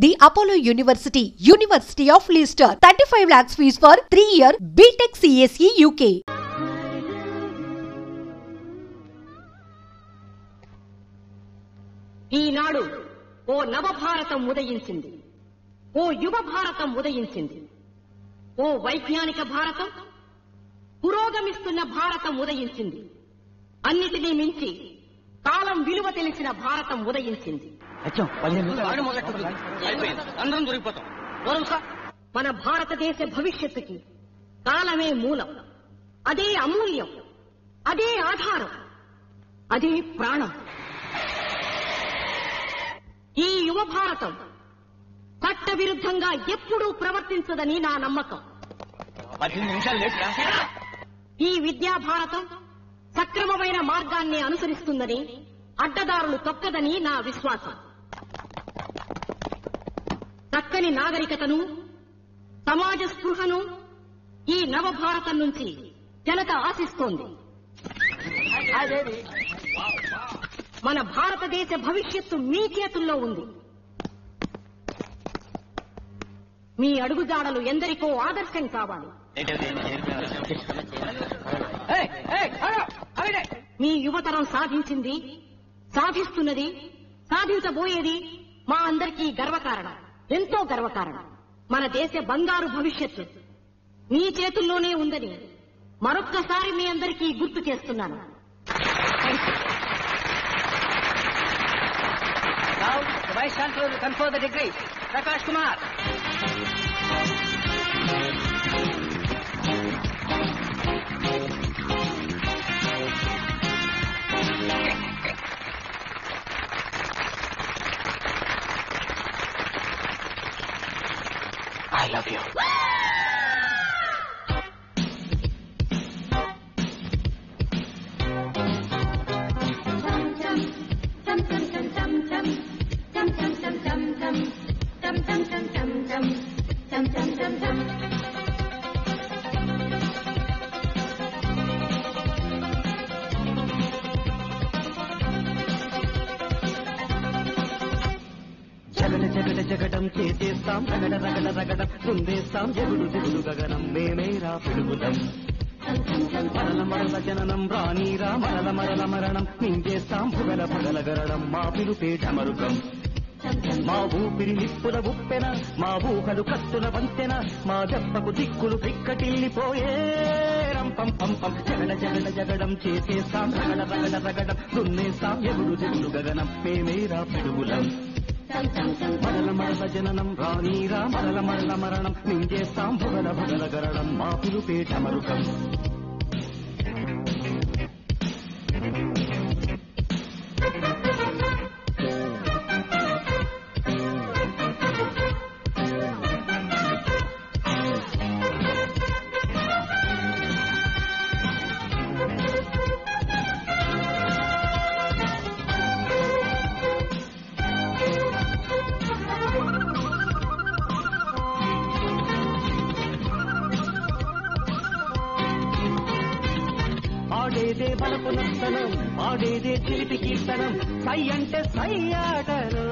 The Apollo University, University of Leicester, 35 lakhs fees for 3-year BTech CSE UK. ఈనాడు ఓ నవభారతం ఉదయించింది, ఓ యువ భారతం ఉదయించింది, ఓ వైజ్ఞానిక భారతం, పురోగమిస్తున్న భారతం ఉదయించింది. అన్నిటినీ మించి కాలం విలువ తెలిసిన భారతం ఉదయించింది. మన భారతదేశ భవిష్యత్తుకి కాలమే మూలం, అదే అమూల్యం, అదే ఆధారం, అదే ప్రాణం. ఈ యువ భారతం చట్ట విరుద్ధంగా ఎప్పుడూ ప్రవర్తించదని నా నమ్మకం. ఈ విద్యా భారతం సక్రమమైన మార్గాన్ని అనుసరిస్తుందని, అడ్డదారులు తొక్కదని నా విశ్వాసం. చక్కని నాగరికతను, సమాజ స్పృహను ఈ నవభారతం నుంచి జనత ఆశిస్తోంది. మన భారతదేశ భవిష్యత్తు మీ చేతుల్లో ఉంది. మీ అడుగుజాడలు ఎందరికో ఆదర్శం కావాలి. మీ యువతరం సాధించింది, సాధిస్తున్నది, సాధించబోయేది మా అందరికీ గర్వకారణం, ఎంతో గర్వకారణం. మన దేశ బంగారు భవిష్యత్తు మీ చేతుల్లోనే ఉందని మరొక్కసారి మీ అందరికీ గుర్తు చేస్తున్నాను. Now, the Vice Chancellor will confer the degree. Prakash Kumar. I love you. జగడం చేసేస్తాం, రగడ రగడ రగడం కుందేస్తాం, జగుడు జగుడు గగనం మేమేరా పిడుగులం. మరల మరల జననం రానీరా, మరల మరల మరణం మింగేస్తాం, భుగల భగల గరడం మా పిలుపే ఢమరుకం. మా ఊపిరి నిప్పుల ఉప్పెన, మా ఊహలు కత్తుల వంతెన, మా దెబ్బకు దిక్కులు పిక్కటిల్లిపోయే రంపం పంపం. జగడ జగడ జగడం చేసేస్తాం, రగడ రగడ రగడం దున్నేస్తాం, జగుడు జగుడు గగనం మేమేరా పిడుగులం. మరల మరల జననం రానీరా, మరల మరల మరణం మింగేస్తాం, భుగల భగల గరడం మా పిలుపే ఢమరుకం. ఆడేదే బలపు నర్తనం, ఆడేదే చిలిపి కీర్తనం, సై అంటే సై ఆటలు.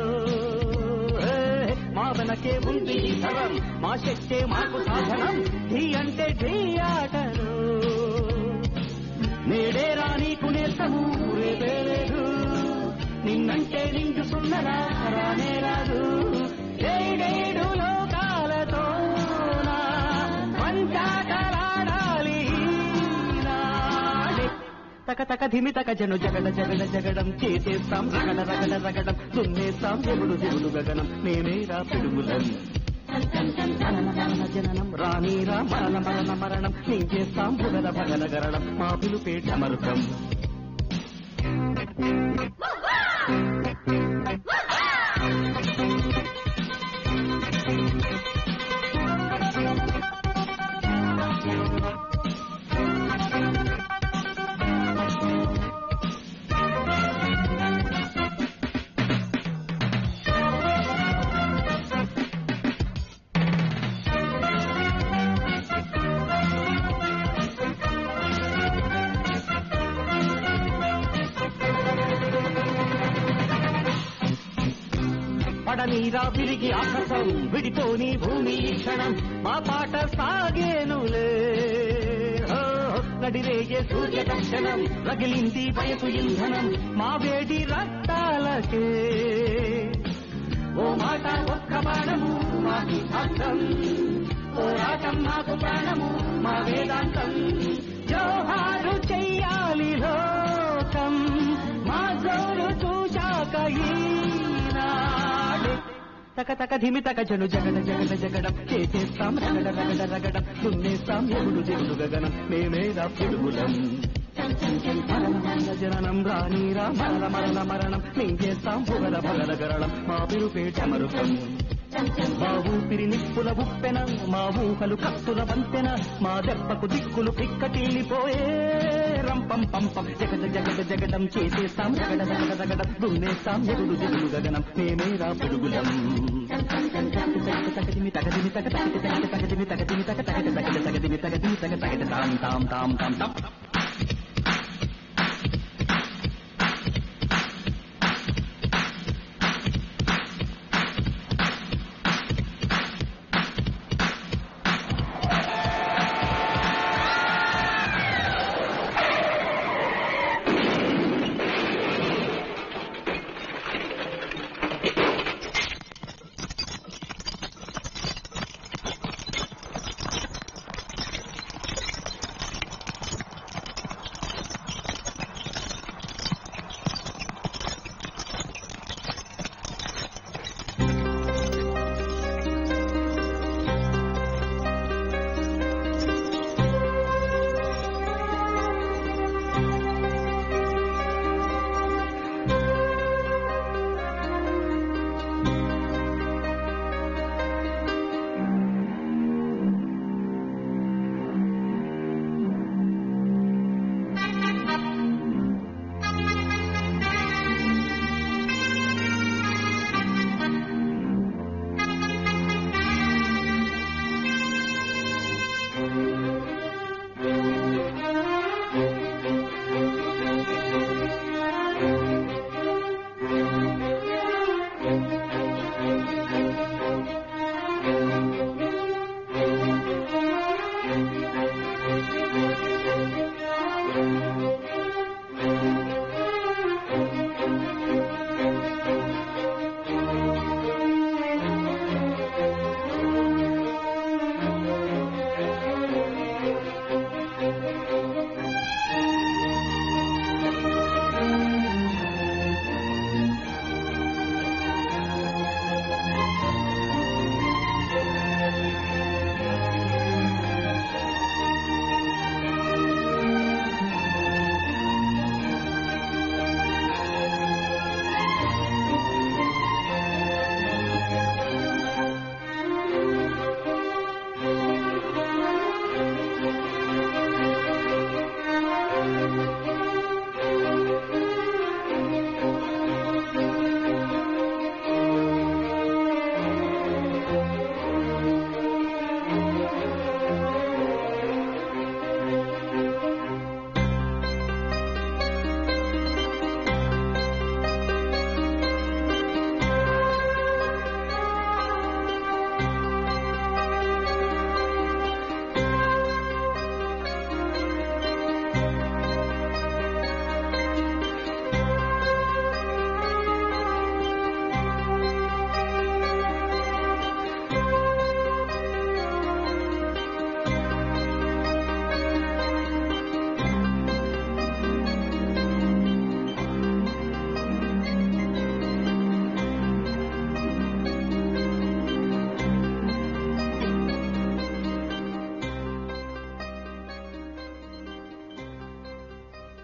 మా వెనకే ఉంది ఈ తరం, మా శక్తే మాకు సాధనం, ఢీ అంటే ఢీ ఆటలు. నేడే రానీకు నేర్తము రేపే లేదు, నిన్నంటే నిండు సున్నరా రానే రాదు. ఏడేడు లోకాలతో పంచాటలాడాలి తక తక ధిమి తక జను జగడ జగడ జగడం చేసేస్తాం, రగడ రగడ రగడం దున్నేస్తాం, జగుడు జగుడు గగనం మేమేరా పిడుగులం. జననం రానీరా, మరణ మరణ మరణం మింగేస్తాం, భుగల భగల గరడం మా పిలుపే ఢమరుకం. రానీరా తిరిగి ఆకాశం విడిపోని భూమి క్షణం మా పాట సాగేనులే నడిరేగే సూర్య దర్శనం రగిలింది వయసు ఇంధనం మా వేడి రక్తాలకే ఓ మాట ఒక్క బాణము మా సిద్ధాంతం పోరాటం మాకు ప్రాణము మా వేదాంతం జోహారు చెయ్యాలి లోకం మా జోరు చూశాక ఈనాడు తక తక ధిమి తక జను జగడ జగడ జగడం చేసేస్తాం రగడ రగడ రగడం దున్నేస్తాం ఎగుడు దిగుడు గగనం మేమేరా పిడుగులం జననం రానీరా మరల మరల మరణం మేం చేస్తాం పొగల పొగల గరళం మా పిరుపేట మరుకం మా ఊపిరి నిప్పుల ఉప్పెన మా ఊహలు కత్తుల వంతెన మా దెబ్బకు దిక్కులు పిక్కటిల్లిపోయే రంపం పంపం జగడ జగడ జగడం చేసేస్తాం రగడ రగడ రగడం దున్నేస్తాం ఎగుడు దిగుడు గగనం మేమేరా పిడుగులం తగదిమి తగదిమి తగ తగటి తగటి తగదిమి తగదిమి తగ తగటి తగటి తగదిమి తగదిమి తగ తగటి తాం తాం తాం తాం తాం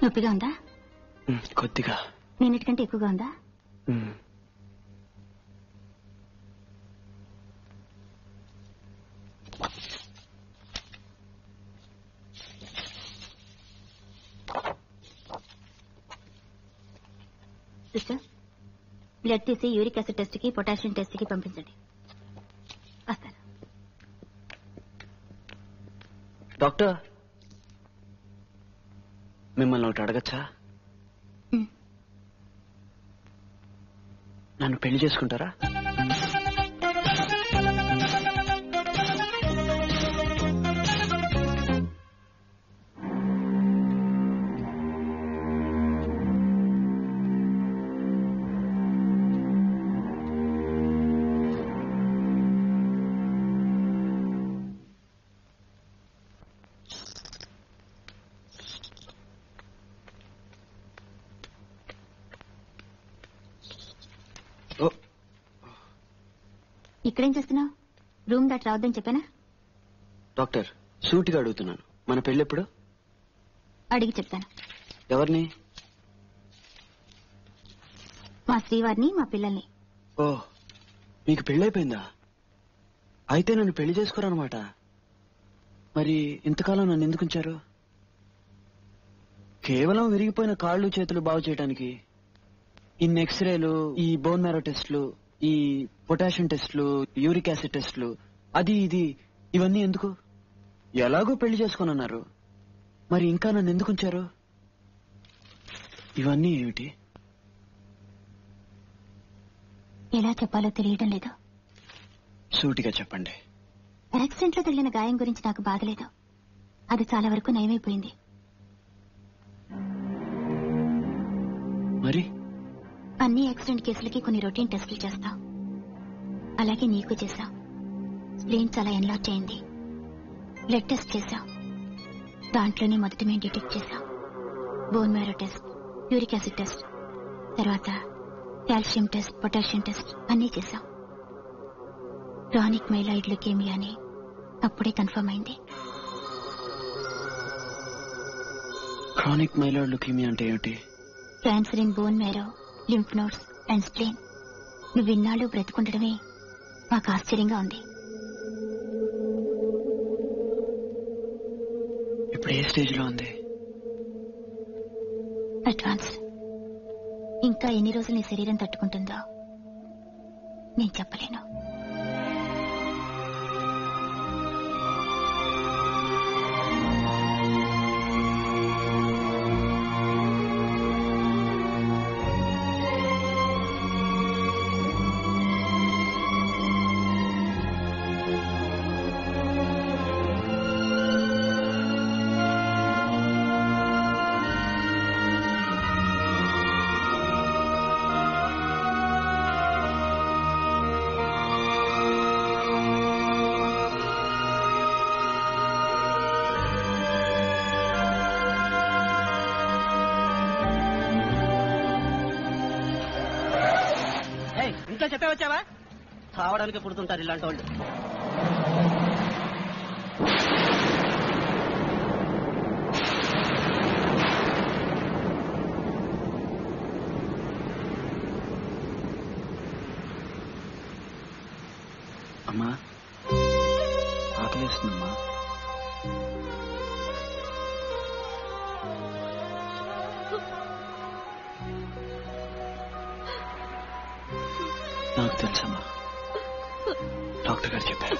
నొప్పిగా ఉందా? కొద్దిగా. నిన్నటికంటే ఎక్కువగా ఉందా? సిస్టర్, బ్లడ్ తీసి యూరిక్ యాసిడ్ టెస్ట్ కి పొటాషియం టెస్ట్ కి పంపించండి. వస్తారు. డాక్టర్, మిమ్మల్ని ఒకటి అడగచ్చా? నన్ను పెళ్లి చేసుకుంటారా? ఇక్కడేం చేస్తున్నావు? రూమ్ దాటి రావద్దని చెప్పానా? డాక్టర్, సూటిగా అడుగుతున్నాను, మన పెళ్ళెప్పుడు? అడిగి చెప్తాను. ఎవరిని? మా శ్రీవారిని, మా పిల్లల్ని. ఓ, మీకు పెళ్ళైపోయిందా? అయితే నన్ను పెళ్లి చేసుకోరనమాట. మరి ఇంతకాలం నన్ను ఎందుకు ఉంచారు? కేవలం విరిగిపోయిన కాళ్ళు చేతులు బాగు చేయడానికి ఇన్ని ఎక్స్రేలు, ఈ బోన్ మ్యారో టెస్ట్లు, ఈ పొటాషియం టెస్ట్లు, యూరిక్ యాసిడ్ టెస్ట్లు, అది ఇది ఇవన్నీ ఎందుకు? ఎలాగో పెళ్లి చేసుకోనన్నారు, మరి ఇంకా నన్ను ఎందుకు ఉంచారు? ఇవన్నీ ఏమిటి? ఎలా చెప్పాలో తెలియడం లేదు. సూటిగా చెప్పండి. యాక్సిడెంట్ లో తగిలిన గాయం గురించి నాకు బాధ లేదు. అది చాలా వరకు నయమైపోయింది. మరి అన్ని యాక్సిడెంట్ కేసులకి కొన్ని రొటీన్ టెస్టులు చేస్తాం. అలాగే నీకు చేశాం. స్ప్లీన్ చాలా ఎన్లార్జ్ అయింది. బ్లడ్ టెస్ట్ చేశాం. దాంట్లోనే మొదట మేము డిటెక్ట్ చేశాం. Bone marrow test, uric acid test, తర్వాత కాల్షియం టెస్ట్, పొటాషియం టెస్ట్ అన్నీ చేశాం. క్రానిక్ మైలాయిడ్ ల్యూకేమియా అని అప్పుడే కన్ఫర్మ్ అయింది. క్రానిక్ మైలాయిడ్ ల్యూకేమియా అంటే ఏమిటి? Cancer in bone marrow, lymph nodes and spleen. నువ్వు ఇన్నాళ్ళు బ్రతికుండడమే మాకు ఆశ్చర్యంగా ఉంది. ఇప్పుడు ఏ స్టేజ్ లో ఉంది? అడ్వాన్స్. ఇంకా ఎన్ని రోజులు నీ శరీరం తట్టుకుంటుందో నేను చెప్పలేను. ఇంట్లో చెప్పే వచ్చావా? కావడానికి పుడుతుంటారు ఇలాంటి వాళ్ళు. అమ్మా, ఆకలిస్తుందమ్మా. నాకు తెలుసమ్మా, డాక్టర్ గారు చెప్పారు.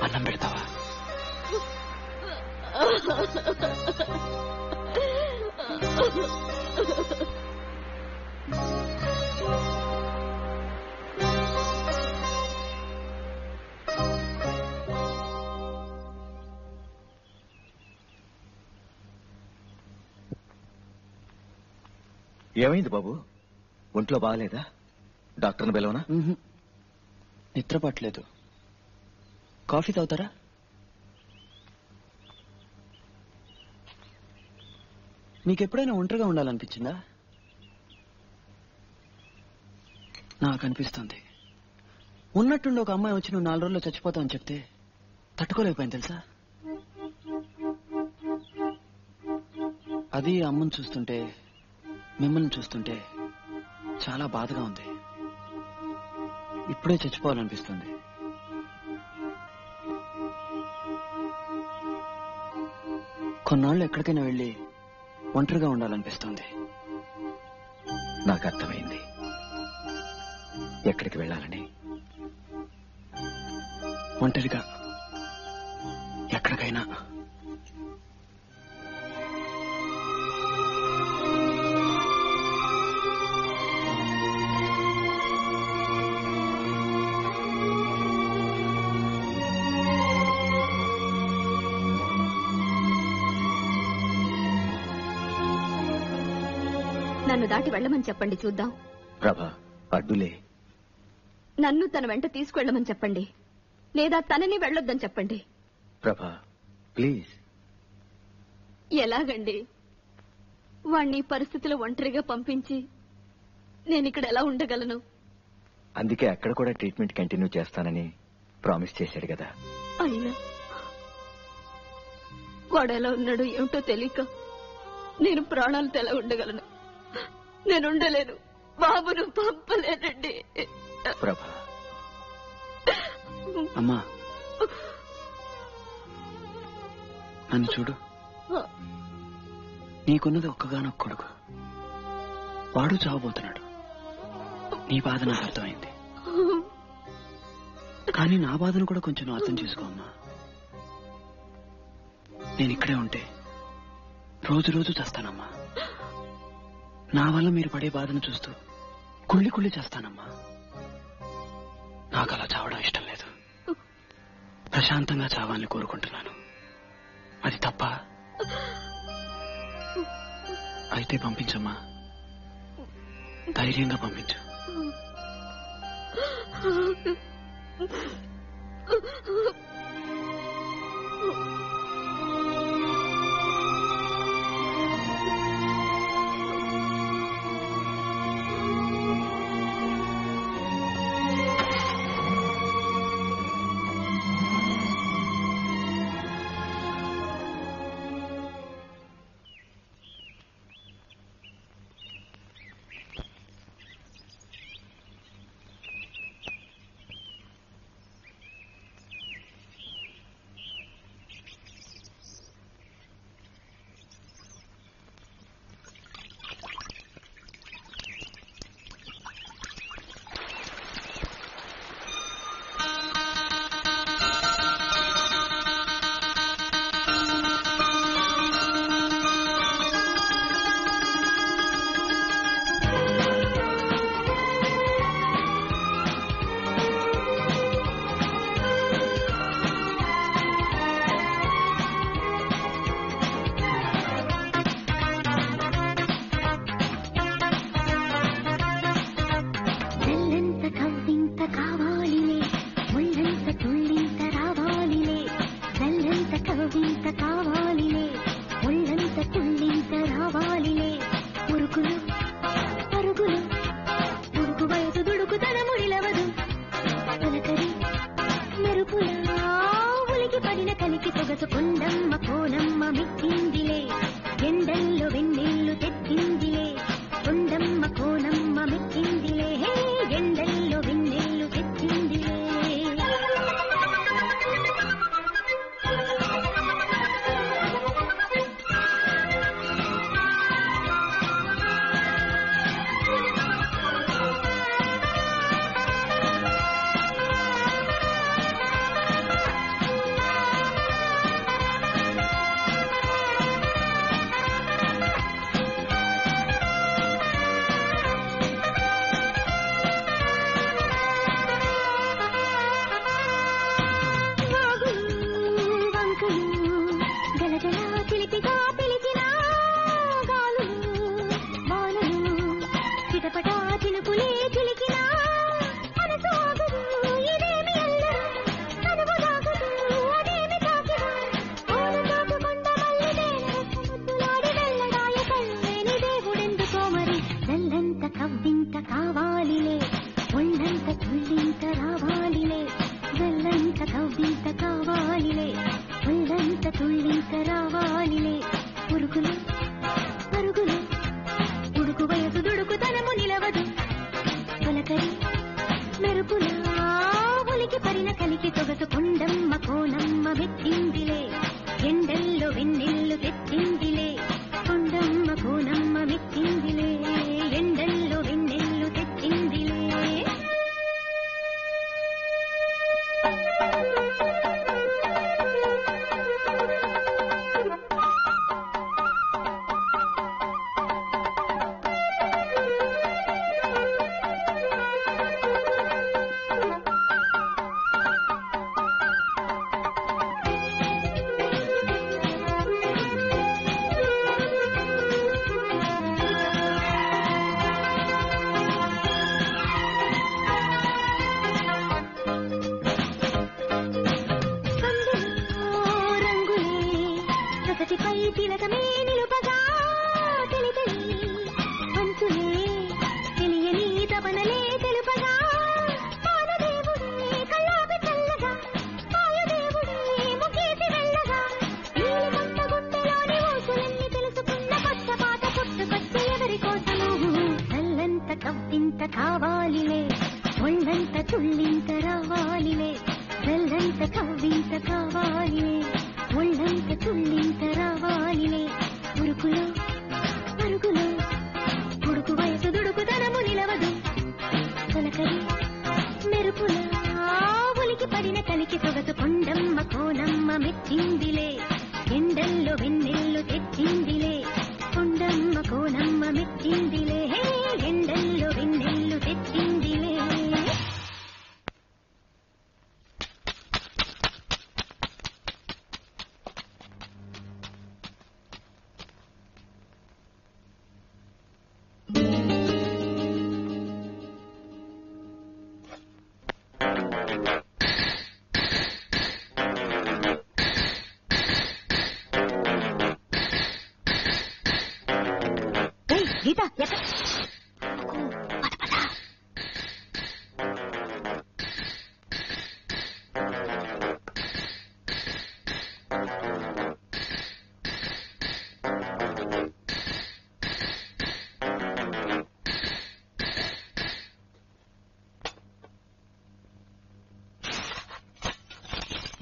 అన్నం పెడతావా? ఏమైంది బాబు? ఒంట్లో బాగాలేదా? డాక్టర్ని పిలవనా? నిద్ర పట్టలేదు. కాఫీ తాగుతారా? మీకెప్పుడైనా ఒంటరిగా ఉండాలనిపించిందా? నాకు అనిపిస్తుంది. ఉన్నట్టుండి ఒక అమ్మాయి వచ్చి నువ్వు 4 రోజుల్లో చచ్చిపోతావని చెప్తే తట్టుకోలేకపోయింది తెలుసా? అది అమ్మని చూస్తుంటే, మిమ్మల్ని చూస్తుంటే చాలా బాధగా ఉంది. ఇప్పుడే చచ్చిపోవాలనిపిస్తుంది. కొన్నాళ్ళు ఎక్కడికైనా వెళ్ళి ఒంటరిగా ఉండాలనిపిస్తుంది. నాకు అర్థమైంది ఎక్కడికి వెళ్ళాలని. ఒంటరిగా ఎక్కడికైనా. నన్ను దాటి వెళ్ళమని చెప్పండి చూద్దాం. ప్రభా, అడ్డులే. నన్ను తన వెంట తీసుకెళ్లమని చెప్పండి, లేదా తనని వెళ్ళొద్దని చెప్పండి. ప్రభా ప్లీజ్. ఎలాగండి? వాణ్ణి పరిస్థితిలో ఒంటరిగా పంపించి నేనిక్కడ ఎలా ఉండగలను? అందుకే అక్కడ కూడా ట్రీట్మెంట్ కంటిన్యూ చేస్తానని ప్రామిస్ చేశాడు కదా. అయినా వాడు ఎలా ఉన్నాడో ఏమిటో తెలియక నేను ప్రాణాలతో ఎలా ఉండగలను? నేను ఉండలేను. బాబును పంపలేనండి. ప్రభా. అమ్మా నన్ను చూడు. నీకున్నది ఒక్కగానొక్క కొడుకు, వాడు చావబోతున్నాడు. నీ బాధ నాకు అర్థమైంది, కానీ నా బాధను కూడా కొంచెం నువ్వు అర్థం చేసుకో అమ్మా. నేను ఇక్కడే ఉంటే రోజు రోజు చేస్తానమ్మా. నా వల్ల మీరు పడే బాధను చూస్తూ కుళ్ళి కుళ్ళి చేస్తానమ్మా. నాకు అలా చావడం ఇష్టం లేదు. ప్రశాంతంగా చావాలని కోరుకుంటున్నాను. అది తప్ప అయితే పంపించమ్మా, ధైర్యంగా పంపించు. కవ్వింత కవ్వింత కావాలినే ఒళ్ళంత తుళ్ళింత రావాలినే ఉరుకులో పరుగులో ఉడుకు వయసు దుడుకుదనము నిలవదు తొలకరి మెరుపుల ఉలికి పడిన కలికి సొగసు కొండమ్మ కోనమ్మ మెచ్చిందిలే ఎండల్లో వెన్నెల్లు తెచ్చిందిలే కొండమ్మ కోనమ్మ మెచ్చిందిలే ఎండల్లో వెన్నెల్లు తెచ్చిందిలే. గీత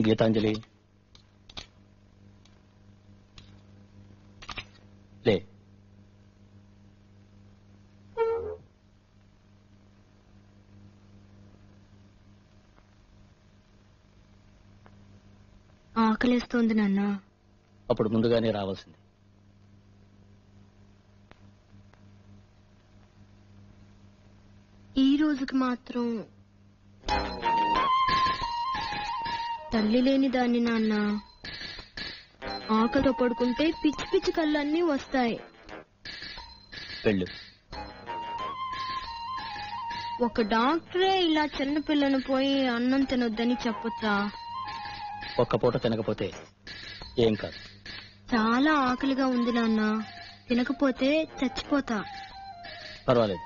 గీతాంజలి లే. ఆకలేస్తోంది నాన్న. అప్పుడు ముందుగానే రావాల్సింది. ఈ రోజుకి మాత్రం తల్లి లేని దాన్ని నాన్న. ఆకలితో పడుకుంటే పిచ్చి పిచ్చి కళ్ళన్నీ వస్తాయి. వెళ్ళు. ఒక డాక్టరే ఇలా చిన్నపిల్లను పోయి అన్నం తినొద్దని చెప్పొచ్చా? ఒక్క పూట తినకపోతే ఏం కాదు. చాలా ఆకలిగా ఉంది నాన్న. తినకపోతే చచ్చిపోతా. పర్వాలేదు.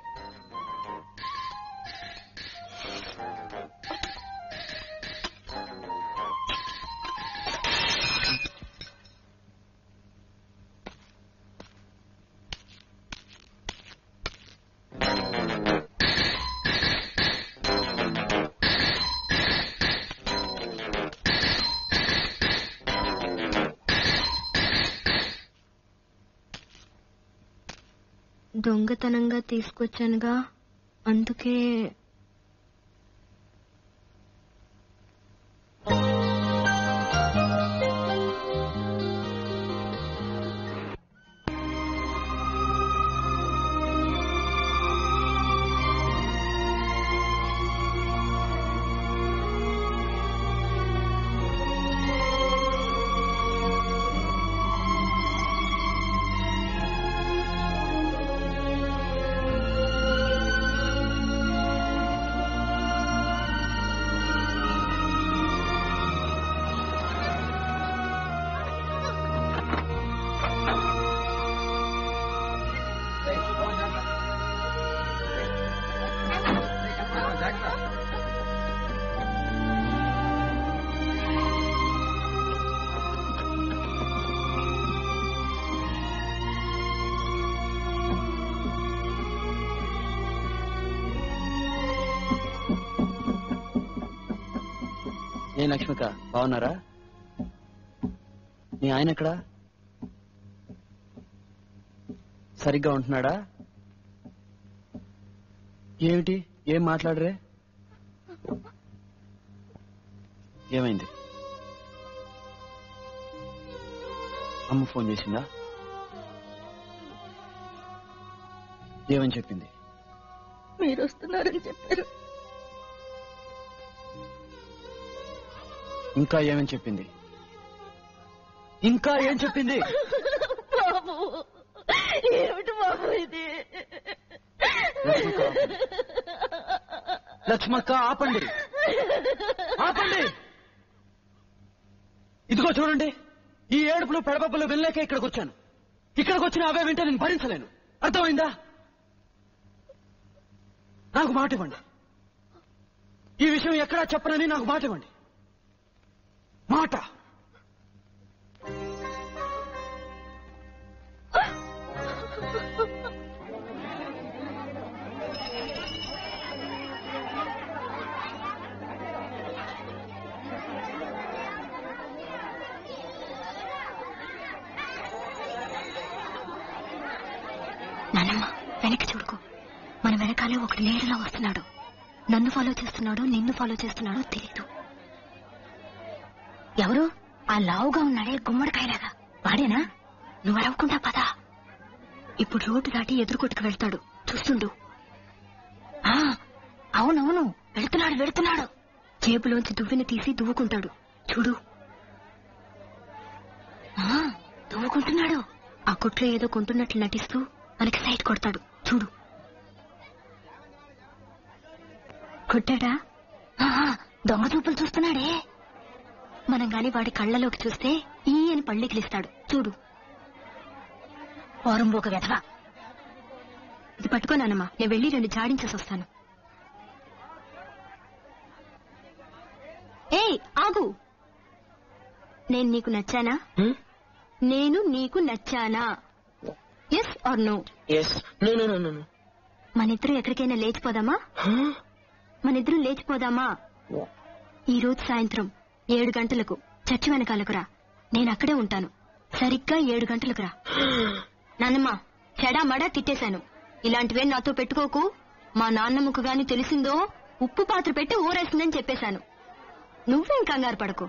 దొంగతనంగా తీసుకొచ్చానుగా, అందుకే. ఏ లక్ష్మిక, బాగున్నారా? మీ ఆయన ఎక్కడా? సరిగ్గా ఉంటున్నాడా? ఏమిటి, ఏం మాట్లాడరే? ఏమైంది? అమ్మ ఫోన్ చేసిందా? ఏమని చెప్పింది? మీరు వస్తున్నారని చెప్పారు. ఇంకా ఏమని చెప్పింది? ఇంకా ఏం చెప్పింది? బాబు, ఏమిటి బాబు ఇది? లక్ష్మక్క, ఆపండి, ఆపండి. ఇదిగో చూడండి, ఈ ఏడుపులు పెడపప్పులు వెళ్ళలేక ఇక్కడికి వచ్చాను. ఇక్కడికి వచ్చిన అవే వింటే నేను భరించలేను. అర్థమైందా? నాకు మాట ఇవ్వండి. ఈ విషయం ఎక్కడా చెప్పనని నాకు మాట ఇవ్వండి. మాట. నానమ్మ వెనక్కి చూడుకో. మన వెనకాలే ఒకటి నీడలో వస్తున్నాడు. నన్ను ఫాలో చేస్తున్నాడో నిన్ను ఫాలో చేస్తున్నాడో తెలీదు. ఎవరు? ఆ లావుగా ఉన్నాడే గుమ్మడికాయలాగా వాడేనా? నువ్వు అరవకుండా పదా. ఇప్పుడు రోడ్డు దాటి ఎదురుకొట్టుకు వెళ్తాడు, చూస్తుండు. అవునవును, వెళుతున్నాడు. జేబులోంచి దువ్విని తీసి దువ్వుకుంటాడు, చూడు. దువ్వుకుంటున్నాడు. ఆ కొట్లో ఏదో కొంటున్నట్లు నటిస్తూ మనకి సైట్ కొడతాడు, చూడు. కొట్టాడా? దొంగ చూపులు చూస్తున్నాడే. మనం గాని వాడి కళ్ళలోకి చూస్తే ఈ అని పళ్ళికిలిస్తాడు, చూడు. పోరంబోక వెధవా. ఇది పట్టుకోనానమ్మా, నేను వెళ్ళి 2 జాడించేసి వస్తాను. ఏయ్ ఆగు. నేను నీకు నచ్చానా? నేను నీకు నచ్చానా? Yes are no? మనిద్దరం ఎక్కడికైనా లేచిపోదామా? మనిద్దరం లేచిపోదామా? ఈ రోజు సాయంత్రం 7 గంటలకు చర్చి వెనకాలకు రా. నేను అక్కడే ఉంటాను. సరిగ్గా 7 గంటలకు రా. నాన్నమ్మ, చెడా మడా తిట్టేశాను. ఇలాంటివే నాతో పెట్టుకోకు. మా నాన్నమ్మకు గాని తెలిసిందో ఉప్పు పాత్ర పెట్టి ఊరేస్తుందని చెప్పేశాను. నువ్వేం కంగారు పడకు.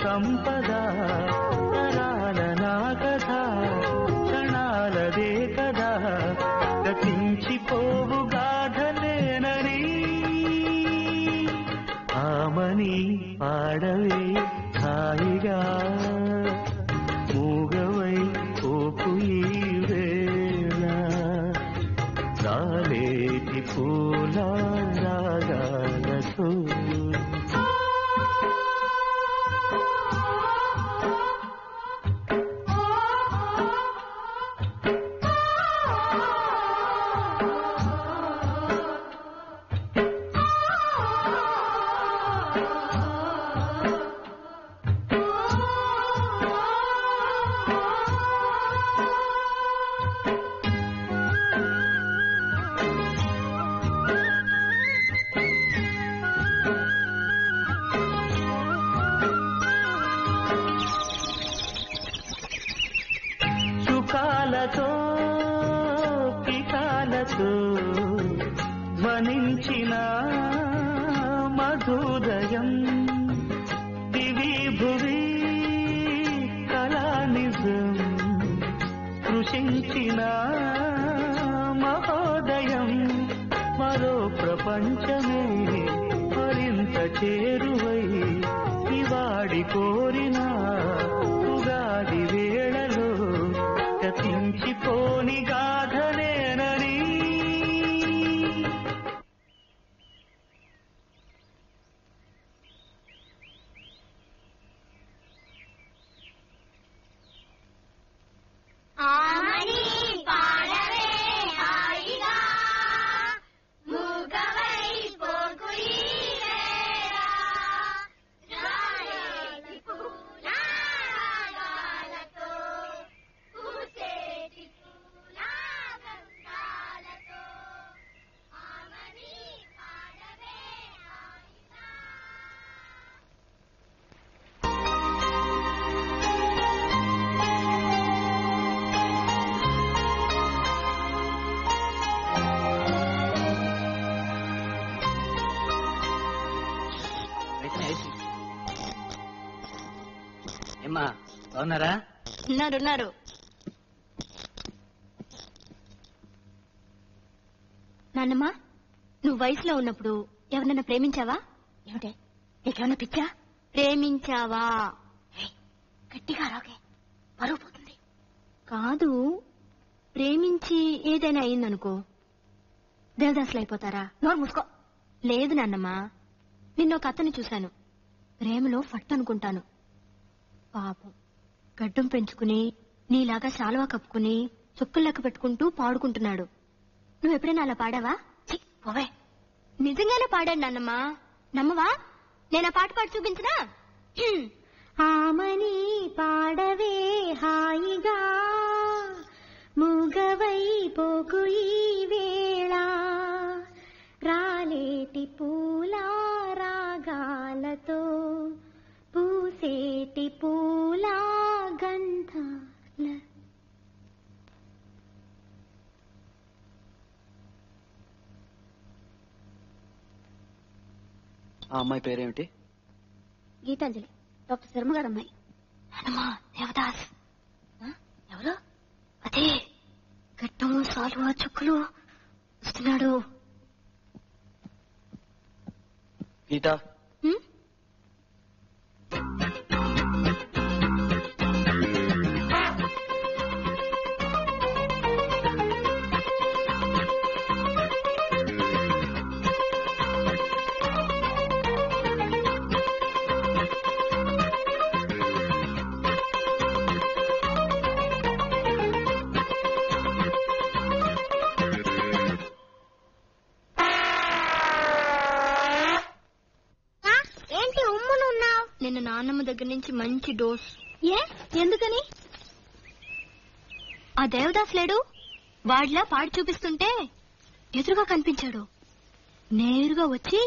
సంపద తరాల నా కథ క్షణాలదే కదా గతించిపోవు గాథలేనని ఆమని పాడవే హాయిగా మూగవై పోకు ఈ వేళ రాలేటి పూల రాగాలతో సుఖాలతో పికాలతో ధ్వనించిన మధుదయం దివి భువి కళానిజం కృషించిన మహోదయం మరో ప్రపంచమే మరింత చేరువై ఇవాడి కోరిన ఉగాది వేళలో గతించిపోని గాథనేనని ఏమ్మా బాగున్నారా? ఉన్నారు. నాన్నమ్మ, నువ్వు వయసులో ఉన్నప్పుడు ఎవరన్నా ప్రేమించావా? ఏమిటే నీకేమన్నా పిచ్చా? ప్రేమించావా? గట్టిగా రాగే, పరువు పోతుంది. కాదు, ప్రేమించి ఏదైనా అయిందనుకో దేవదాసులు అయిపోతారా? నోరు మూసుకో. లేదు నాన్నమ్మ, నిన్నొక అతన్ని చూశాను, ప్రేమలో ఫట్ అనుకుంటాను. పాపం గడ్డం పెంచుకుని నీలాగా శాలువా కప్పుకుని చుక్కలు లెక్క పెట్టుకుంటూ పాడుకుంటున్నాడు. నువ్వెప్పుడైనా అలా పాడావా? పోవే. నిజంగానే పాడాడు నాన్నమ్మా, నమ్మవా? నేను ఆ పాట పాడి చూపించనా? ఆమని పాడవే హాయిగా మూగవై పోకు ఈ వేళ రాలేటి పూల రాగాలతో పూసేటి పూల గంధాల. ఆ అమ్మాయి పేరేమిటి? గీతాంజలి, డాక్టర్ శర్మ గారు అమ్మాయి. హనుమా దేవదాస్. ఎవరు? అదే గడ్డం సాలువా చుక్కలు వస్తున్నాడు. గీత, నిన్న నాన్నమ్మ దగ్గర నుంచి మంచి డోస్. ఎందుకని? ఆ దేవదాస్ లేడు, వాడిలా పాడి చూపిస్తుంటే ఎదురుగా కనిపించాడు. నేరుగా వచ్చి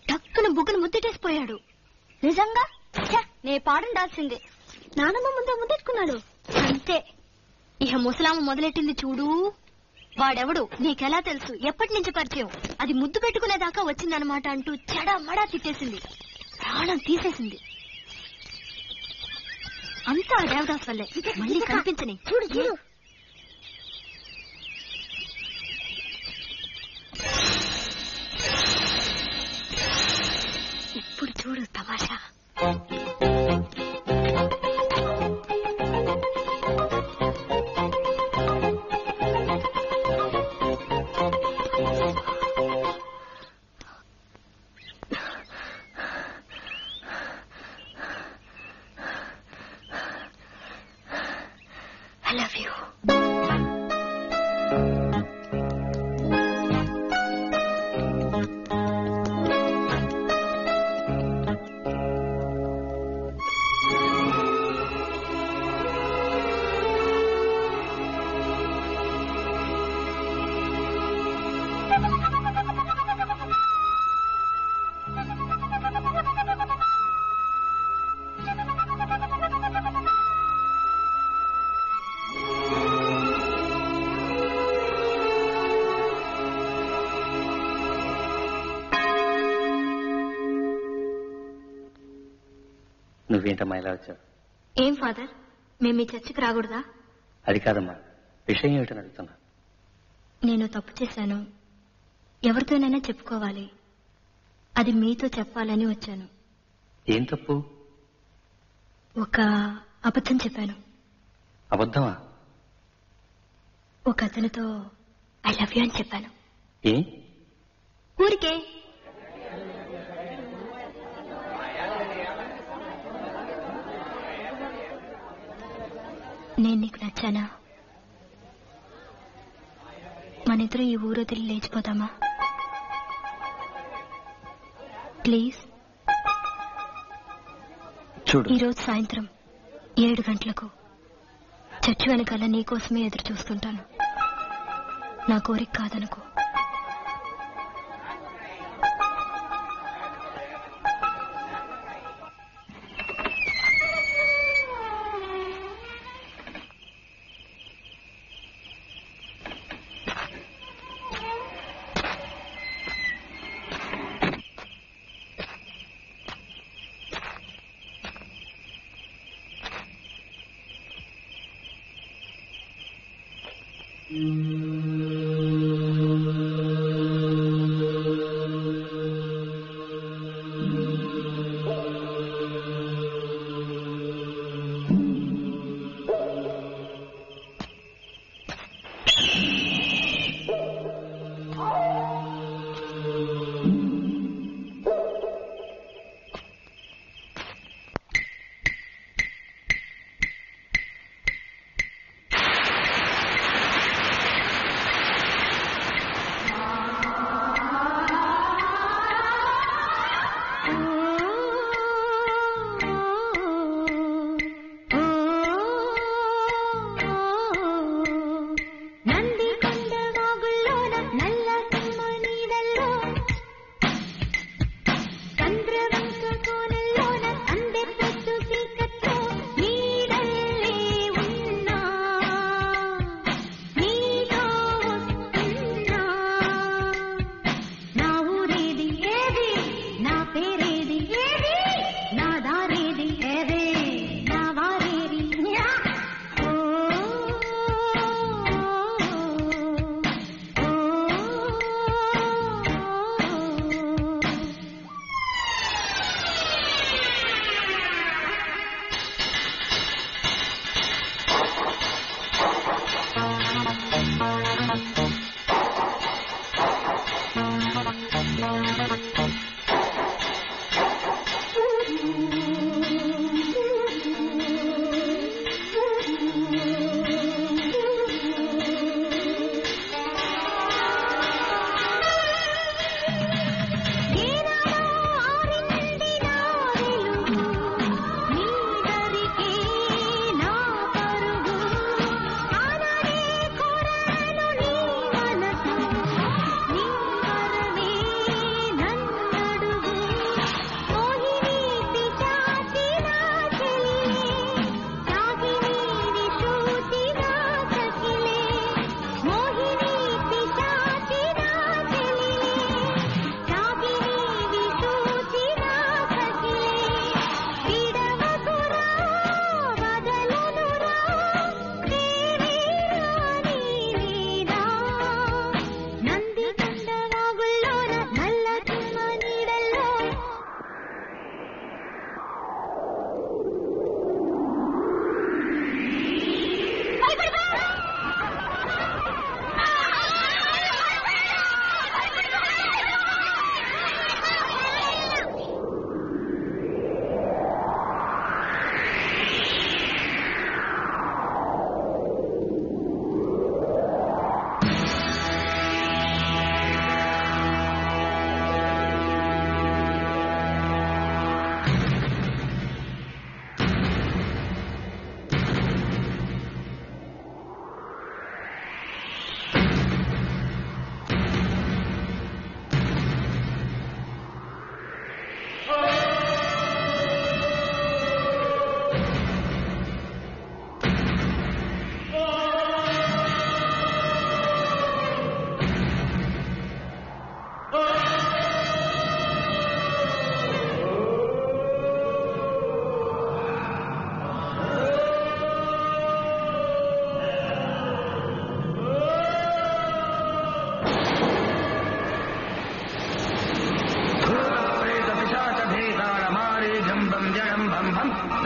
టక్కున బుగ్గను ముద్దెట్టేసిపోయాడు. నిజంగా నే పాడుండాల్సిందే. నానమ్మ ముందే ముద్దెట్టుకున్నాడు అంతే. ఇహ ముసలామ మొదలెట్టింది చూడు. వాడెవడు నీకెలా తెలుసు, ఎప్పటి నుంచి పరిచయం, అది ముద్దు పెట్టుకునేదాకా వచ్చిందనమాట అంటూ చెడా మడా తిట్టేసింది, ప్రాణం తీసేసింది. అంతా దేవదాస్ వల్లే. మళ్ళీ కనిపించని. చూడు చూడు. ఇప్పుడు చూడు తమాషా. I love you. నువ్వేంటమ్మా ఇలా వచ్చావు? ఏం ఫాదర్, మేము మీ చర్చికి రాకూడదా? అది కాదమ్మా, విషయం ఏమిటని అడుగుతున్నా. నేను తప్పు చేశాను, ఎవరితోనైనా చెప్పుకోవాలి, అది మీతో చెప్పాలని వచ్చాను. ఏం తప్పు? ఒక అబద్ధం చెప్పాను. అబద్ధమా? ఒక అతనితో ఐ లవ్ యూ అని చెప్పాను. ఏ? ఊరికే. నేను నీకు నచ్చానా? మనిద్దరం ఈ ఊరు వదిలి లేచిపోతామా? ప్లీజ్. చూడు, ఈరోజు సాయంత్రం 7 గంటలకు చర్చి వెనకాల నీకోసమే ఎదురు చూస్తుంటాను. నా కోరిక కాదనుకో.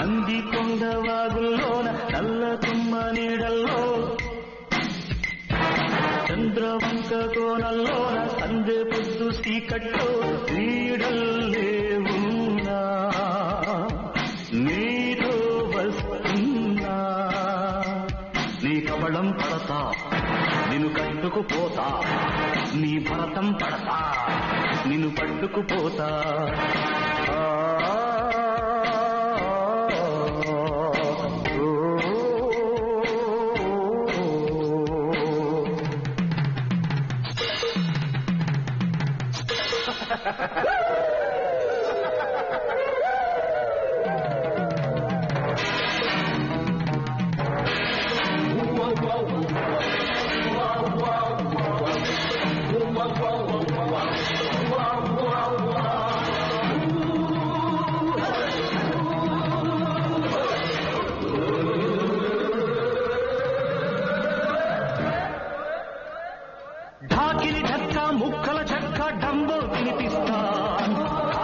నంది కొండ వాగుల్లోన నల్ల తుమ్మ నీడల్లో చంద్రవంక కోనల్లోన సందే పొద్దు సీకట్లో నీడల్లే ఉన్నా నీతో వస్తున్నా నీ కబళం పడతా నిన్ను కట్టుకుపోతా నీ భరతం పడతా నిన్ను పట్టుకుపోతా ఢాకిని ఢక్క ముక్కల చెక్క డంబో తినిపిస్తా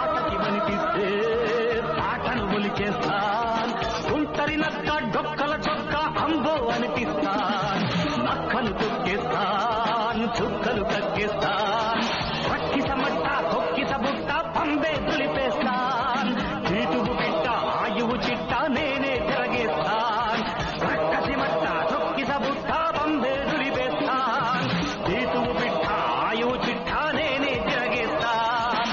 ఆటకి వనిపిస్తే ఆటను ఒలిచేస్తాన్ కుంటరి నక్క డొక్కల చొక్క అంబో అనిపిస్తాన్ నక్కలు తొక్కేస్తాన్ చుక్కలు తగ్గేస్తాన్ పక్కిస మట్ట తొక్కిస బుట్ట పంబే తులిపేస్తాన్ చీటువు పిట్ట ఆయువు చిట్ట నేనే తిరగేస్తాన్ పక్కసి మట్ట తొక్కిస బుట్ట పంబే తులిపేస్తాన్ చీటువు పిట్ట ఆయువు చిట్ట నేనే తిరగేస్తాన్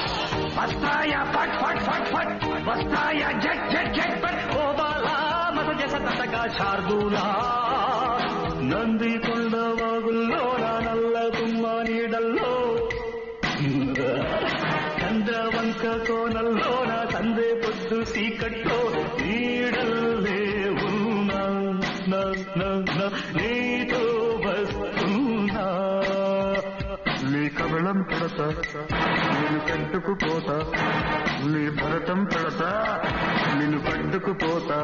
వస్తాయా ఫట్ ఫట్ ఫట్ ఫట్ వస్తాయా జట్ జట్ జట్ ఫట్ ఓ బాలా మత జస తటగా శార్దూలా నంది కొండ వాగుల్లో నల్ల తుమ్మ నీడల్లో చంద్రవంక కోనల్లో నా సందే పొద్దు సీకట్లో నీడల్లే ఉన్నా నీతో వస్తున్నా నీ కబళం పడతా నేను కట్టుకుపోతా నీ భరతం పడతా నిన్ను పట్టుకుపోతా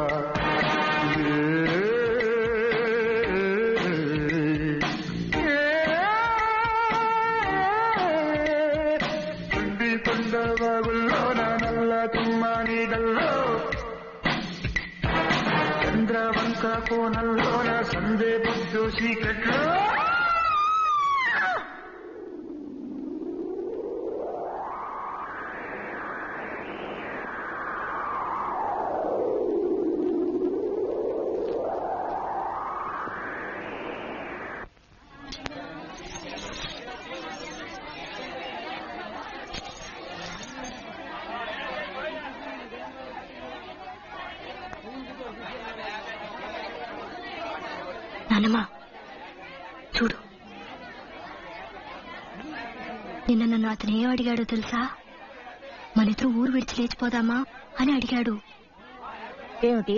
కొండ వాగుల్లో నల్ల తుమ్మ నీడల్లో చంద్రవంక కోనల్లో నా సందే పొద్దు సీకట్లో నాన్నమ్మా చూడు, నిన్న నన్ను అతను ఏం అడిగాడో తెలుసా? మనిద్దరూ ఊరు విడిచి లేచిపోదామా అని అడిగాడు. ఏమిటి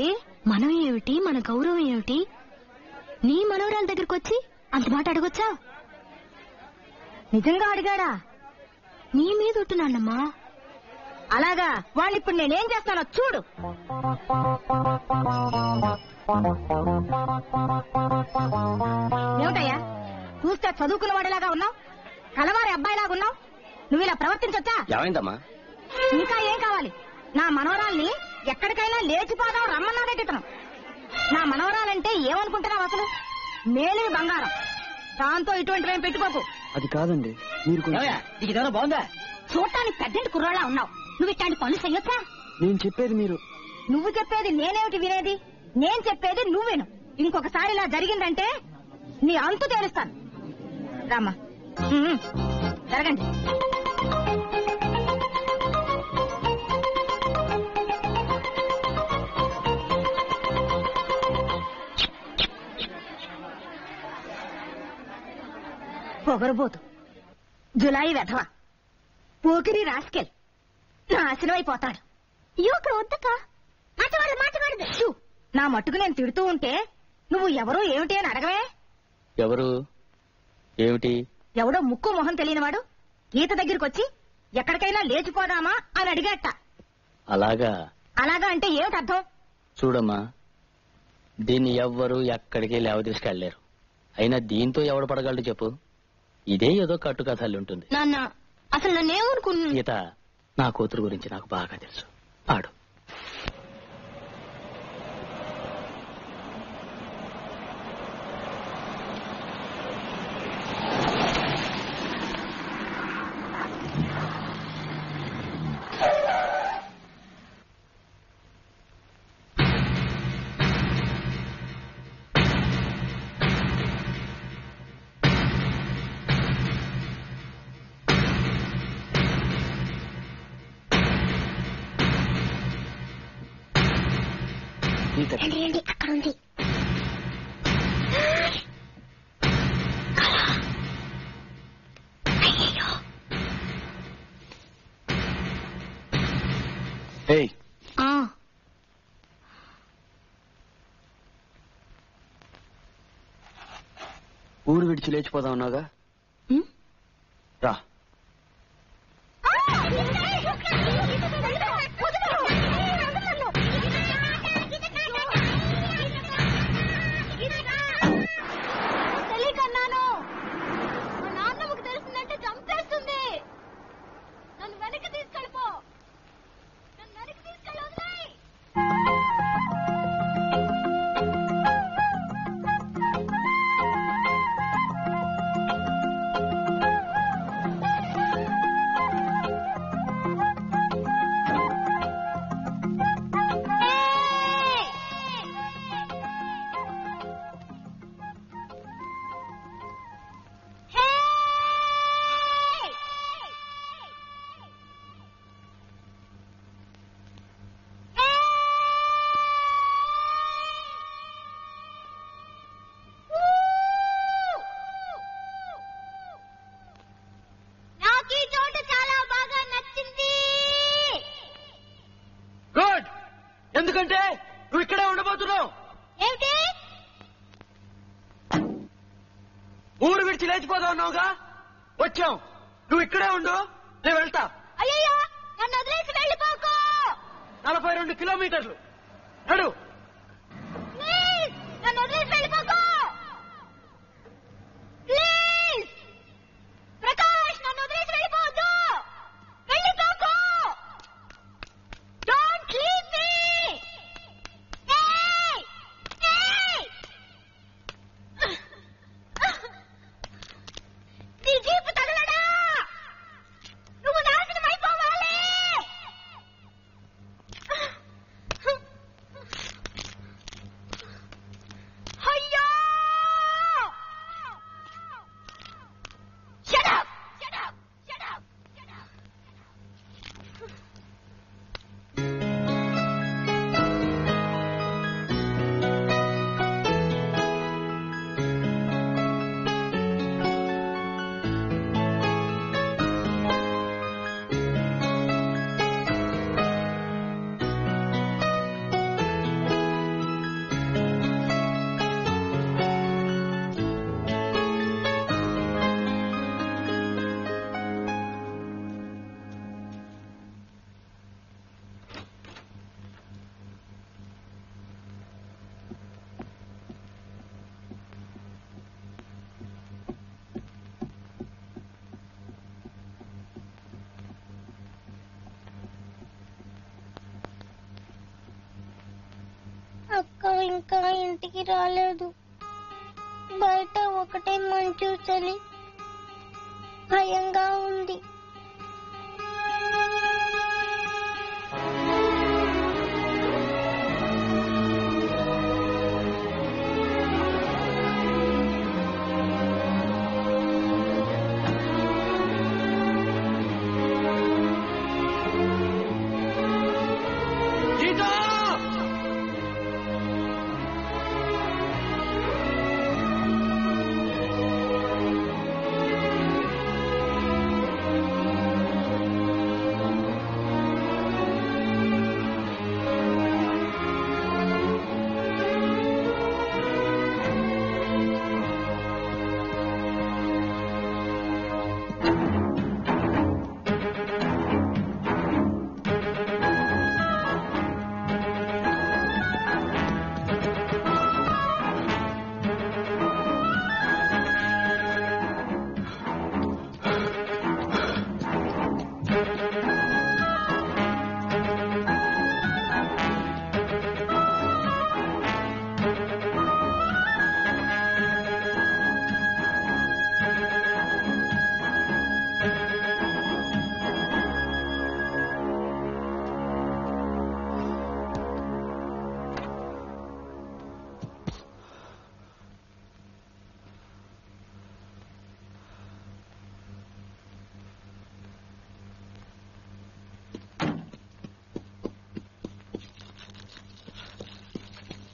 మనం ఏమిటి, మన గౌరవం ఏమిటి? నీ మనవరాల దగ్గరకు వచ్చి అంత మాట అడగొచ్చా? నిజంగా అడిగాడా? నీ మీద ఒట్టు నాన్నమ్మా. అలాగా, వాళ్ళు ఇప్పుడు నేనేం చేస్తానో చూడు. ఏమిటయ్యా చూస్తే చదువుకున్న వాడిలాగా ఉన్నావు, కలవారి అబ్బాయిలాగా ఉన్నావు. నువ్వు ఇలా ప్రవర్తించొచ్చా? ఏమైందమ్మా? ఇంకా ఏం కావాలి? నా మనవరాల్ని ఎక్కడికైనా లేచిపోదాం రమ్మన్నాడేటను. నా మనవరాలంటే ఏమనుకుంటున్నావు అసలు? మేలే బంగారం, దాంతో ఇటువంటివేం పెట్టుకోకు. అది కాదండి, మీరు బాగుందా? చూడటానికి పెద్దంటి కుర్రాళ్ళ ఉన్నావు. నువ్వు ఇట్లాంటి పనులు చెయ్యొచ్చా? నేను చెప్పేది మీరు. నువ్వు చెప్పేది నేనేమిటి వినేది? నేను చెప్పేది నువ్వేను. ఇంకొకసారి ఇలా జరిగిందంటే నీ అంతు తేలుస్తాను. రామ్మా, జరగండి. పొగరబోతు, జులాయి వెధవ, పోకిరి రాస్కెల్, నాశనం అయిపోతాడు. యువకుడు వద్దక మాట్లాడదు. నా మట్టుకు నేను తిడుతూ ఉంటే నువ్వు ఎవరో ఏమిటి అని అడగవే. ఎవరు ఏమిటి? ఎవడో ముక్కు మొహం తెలియనివాడు గీత దగ్గరికి వచ్చి ఎక్కడికైనా లేచిపోదామా అని అడిగేట. అలాగా? అలాగా అంటే ఏమిటి అర్థం? చూడమ్మా, దీన్ని ఎవ్వరూ ఎక్కడికి లేవ తీసుకెళ్లేరు. అయినా దీంతో ఎవడు పడగలడు చెప్పు? ఇదే ఏదో కట్టుకథలు ఉంటుంది. నాన్న, అసలు నన్నేమనుకున్నా? గీత, నా కూతురు గురించి నాకు బాగా తెలుసు. ఆడు. అక్కడ ఉంది. ఊరు విడిచి లేచిపోదా ఉన్నాగా రా. తెలియకన్నాను. మా నాన్నమ్మకు తెలిసిందంటే చంపేస్తుంది. నన్ను వెనక్కి తీసుకెళ్ళిపో. నన్ను వెనక్కి తీసుకెళ్ళి ఎందుకంటే నువ్వు ఇక్కడే ఉండబోతున్నావు. ఏమిటి? ఊరు విడిచి లేచిపోతా ఉన్నావుగా, వచ్చాం. నువ్వు ఇక్కడే ఉండు, నేను వెళ్తా. అయ్యో, నన్ను వదిలేసి వెళ్ళిపోకు. 42 కిలోమీటర్లు నడు. ప్లీజ్ నన్ను వదిలేసి వెళ్ళిపోకు. ప్లీజ్ ప్రకాష్, నన్ను వదిలేసి వెళ్ళిపోవద్దు. వెళ్ళిపోకు. Don't leave me. నీ జీపు తగలడా, నువ్వు నాశనం అయిపోవాలి. అయ్యో! Shut up! Shut up! Shut up! Shut up! అక్క ఇంకా ఇంటికి రాలేదు. బయట ఒకటే మంచు చలి, భయంగా ఉంది.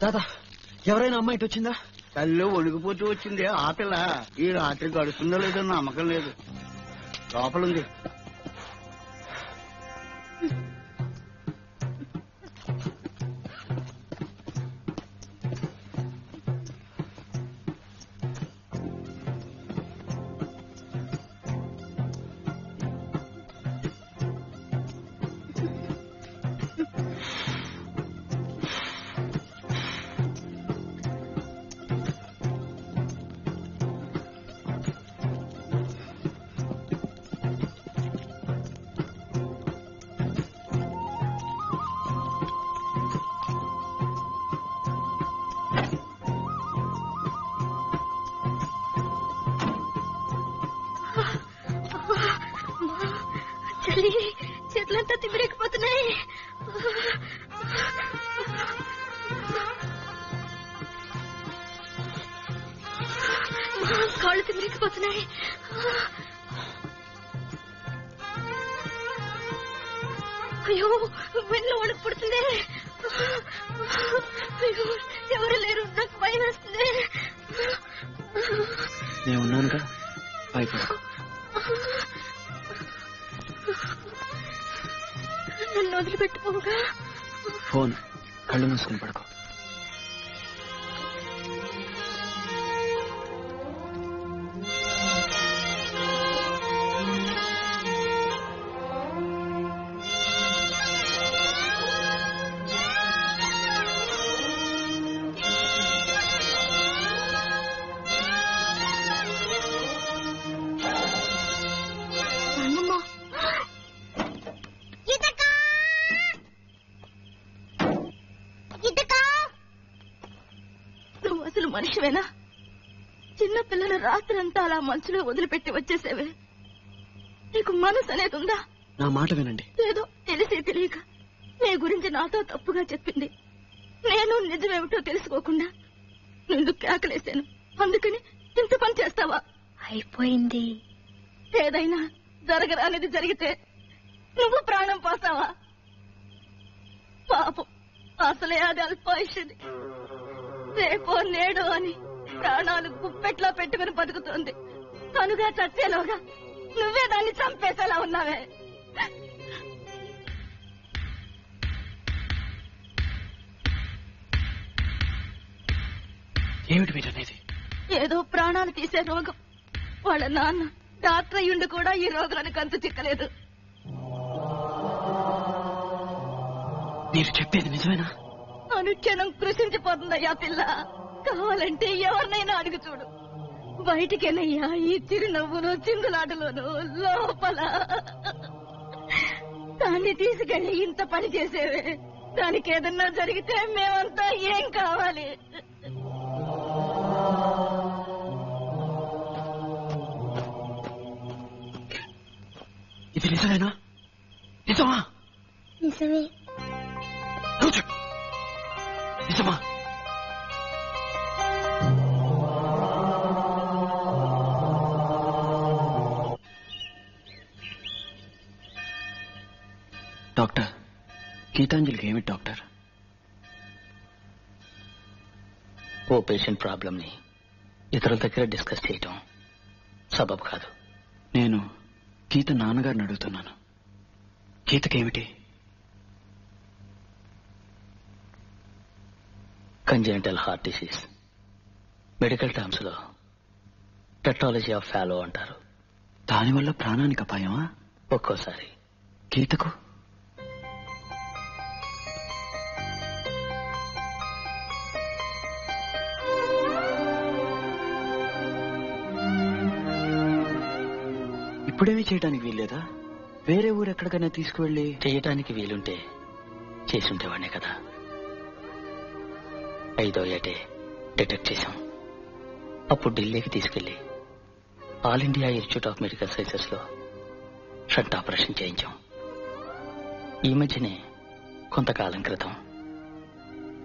తాత ఎవరైనా అమ్మాయి ఇటు వచ్చిందా? తల్లి ఒడిగిపోతూ వచ్చింది. ఆ పిల్ల ఈ రాత్రి గడుస్తుందో లేదో నమ్మకం లేదు. లోపలుంది. చేతులంతా తిమ్మిరెక్కిపోతున్నాయి. కాళ్ళు తిమ్మిరెక్కిపోతున్నాయి. అయ్యో వెన్ను వణుకు పుడుతుంది. అయ్యో ఎవరు లేరు, నాకు భయం వేస్తుంది. నేను ఉన్నానుగా, భయపడకు. నన్ను వదిలిపెట్టుకోగా. ఫోన్ కళ్ళు మూసుకుని పడుకో. మనిషివేనా? చిన్న పిల్లల రాత్రి అంతా అలా మంచులో వదిలిపెట్టి వచ్చేసేవే. నీకు మనసు అనేది ఉందా? నా మాట వినండి. ఏదో తెలిసే తెలియక నీ గురించి నాతో తప్పుగా చెప్పింది. నేను నిజమేమిటో తెలుసుకోకుండా నిన్ను కేకలేశాను. అందుకని ఇంత పని చేస్తావా? అయిపోయింది. ఏదైనా జరగరానిది జరిగితే నువ్వు ప్రాణం పోసావా? పాపం అసలే అది అల్పాయుషుది. రేపో నేడో అని ప్రాణాలు గుప్పెట్లో పెట్టుకుని బతుకుతుంది. తనుగా చచ్చేలోగా నువ్వే దాన్ని చంపేసేలా ఉన్నావే. ఏమిటి మీరు అనేది? ఏదో ప్రాణాలు తీసే రోగం. వాళ్ళ నాన్న డాక్టర్ అయ్యుండి కూడా ఈ రోగానికి అంతు చిక్కలేదు. మీరు చెప్పేది నిజమేనా? అనుక్షణం కృషించిపోతుందయ్యా పిల్ల. కావాలంటే ఎవరినైనా అడుగు చూడు. బయటికేనయ్యా ఈ చిరునవ్వును చిందులాటలోను లోపల. దాన్ని తీసుకెళ్లి ఇంత పని చేసేవే. దానికి ఏదన్నా జరిగితే మేమంతా ఏం కావాలి? ఇది నిజమేనా? నిజమా? నిజమే. నిజమా? డాక్టర్, గీతాంజలికి ఏమిటి డాక్టర్? ఓ పేషెంట్ ప్రాబ్లం ని ఇతరుల దగ్గర డిస్కస్ చేయటం సబబు కాదు. నేను గీత నాన్నగారిని అడుగుతున్నాను. గీతకేమిటి? Congenital heart disease. Medical terms లో టెట్రాలజీ ఆఫ్ ఫాలో అంటారు. దానివల్ల ప్రాణానికి అపాయమా? ఒక్కోసారి. గీతకు? ఇప్పుడేమీ చేయడానికి వీల్లేదా? వేరే ఊరు ఎక్కడికైనా తీసుకువెళ్ళి చేయటానికి వీలుంటే చేసుంటేవాడినే కదా. 5వ ఏటే డిటెక్ట్ చేశాం. అప్పుడు ఢిల్లీకి తీసుకెళ్లి all India institute of medical sciences లో షంట్ ఆపరేషన్ చేయించాం. ఈ మధ్యనే కొంతకాలం క్రితం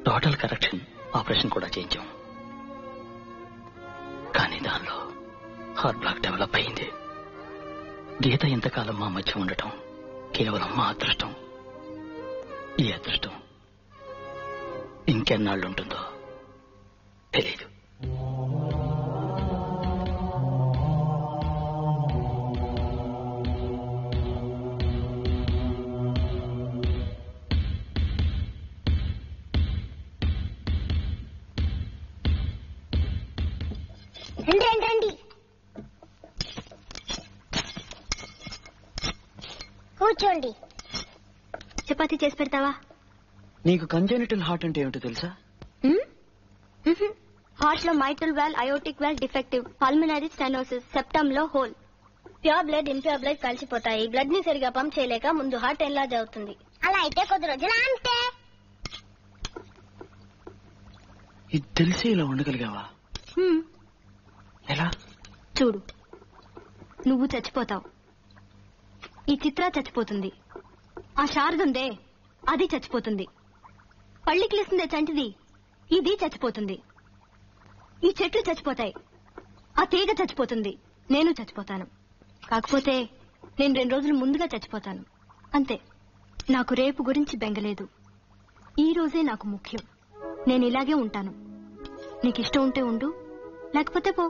టోటల్ కరెక్షన్ ఆపరేషన్ కూడా చేయించాం. కానీ దానిలో హార్ట్ బ్లాక్ డెవలప్ అయింది. గీత ఇంతకాలం మా మధ్య ఉండటం కేవలం మా అదృష్టం. ఈ అదృష్టం ఇంకెన్నాళ్ళు ఉంటుందో తెలీదు. రండి కూర్చోండి. చపాతీ చేసి పెడతావా? నీకు కంజెనిటల్ హార్ట్ అంటే ఏమిటో తెలుసా? హార్ట్ లో mitral valve, aortic valve defective, pulmonary stenosis, septum లో hole. Pure blood impure blood కలిసిపోతాయి. బ్లడ్ ని సరిగా పంప్ చేయలేక ముందు హార్ట్ ఎన్లార్జ్ అవుతుంది. అలా అయితే కొద్ది రోజులు అంతే. ఇది తెలిసి ఇలా ఉండగలిగావా? ఎలా? చూడు, నువ్వు చచ్చిపోతావు, ఈ చిత్ర చచ్చిపోతుంది, ఆ శారదుందే అది చచ్చిపోతుంది, పళ్ళికిలిసిందే చంటిది ఇది చచ్చిపోతుంది, ఈ చెట్లు చచ్చిపోతాయి, ఆ తీగ చచ్చిపోతుంది, నేను చచ్చిపోతాను. కాకపోతే నేను 2 రోజులు ముందుగా చచ్చిపోతాను అంతే. నాకు రేపు గురించి బెంగలేదు. ఈ రోజే నాకు ముఖ్యం. నేను ఇలాగే ఉంటాను. నీకు ఇష్టం ఉంటే ఉండు, లేకపోతే పో.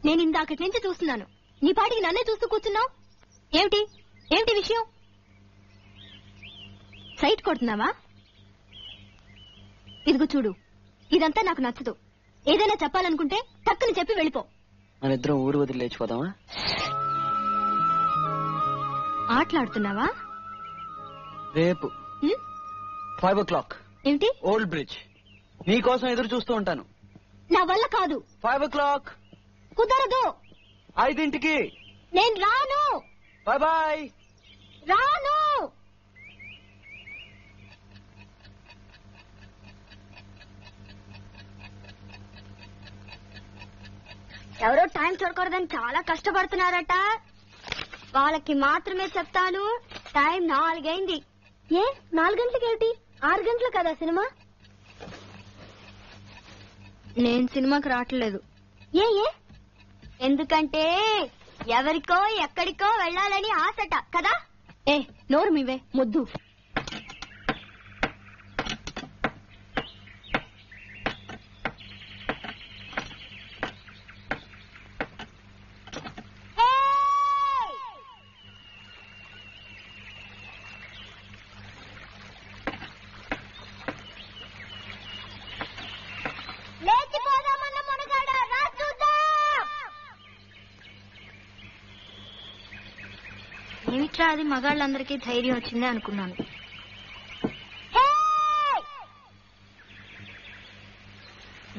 నేను ఇందాకటి నుంచి చూస్తున్నాను, నీ పాటికి నన్నే చూస్తూ కూర్చున్నావు. ఏమిటి ఏమిటి విషయం? సైట్ కొడుతున్నావా? ఇదిగో చూడు, ఇదంతా నాకు నచ్చదు. ఏదైనా చెప్పాలనుకుంటే టక్కుని చెప్పి వెళ్ళిపో. మనిద్దరం ఊరు వదిలి లేచిపోదామా? ఆటలాడుతున్నావా? రేపు 5 o'clock ఏమిటి? Old bridge. నీకోసం ఎదురు చూస్తూ ఉంటాను. నా వల్ల కాదు. 5 o'clock కుదరదు. 5 నేను రాను. Bye bye. రాను. ఎవరో టైం చూడకూడదని చాలా కష్టపడుతున్నారట. వాళ్ళకి మాత్రమే చెప్తాను, టైం 4 అయింది. ఏ 4 గంటలకి ఏమిటి? 6 గంటలు కదా సినిమా. నేను సినిమాకి రావట్లేదు. ఏ ఏ ఎందుకంటే ఎవరికో ఎక్కడికో వెళ్ళాలని ఆశట కదా. ఏ నోరు మీవే ముద్దు. ఏమిట్రా అది మగాళ్ళందరికీ ధైర్యం వచ్చిందే అనుకున్నాను.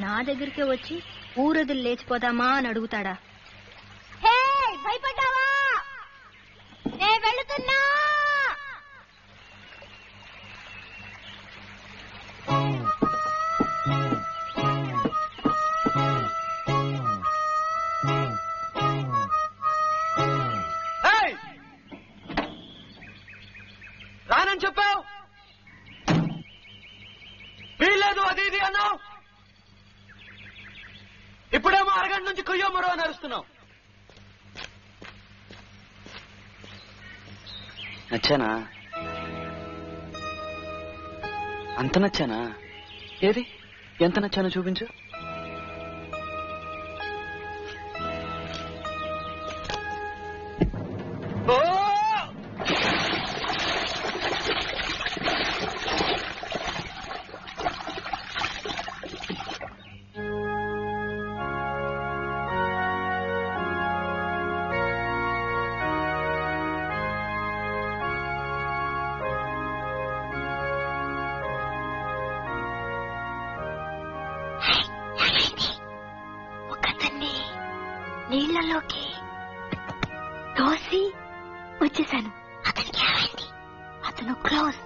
నా దగ్గరికే వచ్చి ఊరొదిలి లేచిపోదామా అని అడుగుతాడా? భయపడ్డావా? నేను వెళుతున్నా. రానని చెప్పావు. ఇది అన్నావు, ఇప్పుడేమో అరగంట నుంచి కుయ్యో మరో అని అరుస్తున్నావు. నచ్చానా? అంత నచ్చానా? ఏది ఎంత నచ్చానో చూపించు. నీళ్లలోకి తోసి వచ్చేసాను. అతనికి ఏమైంది? అతను క్లోజ్.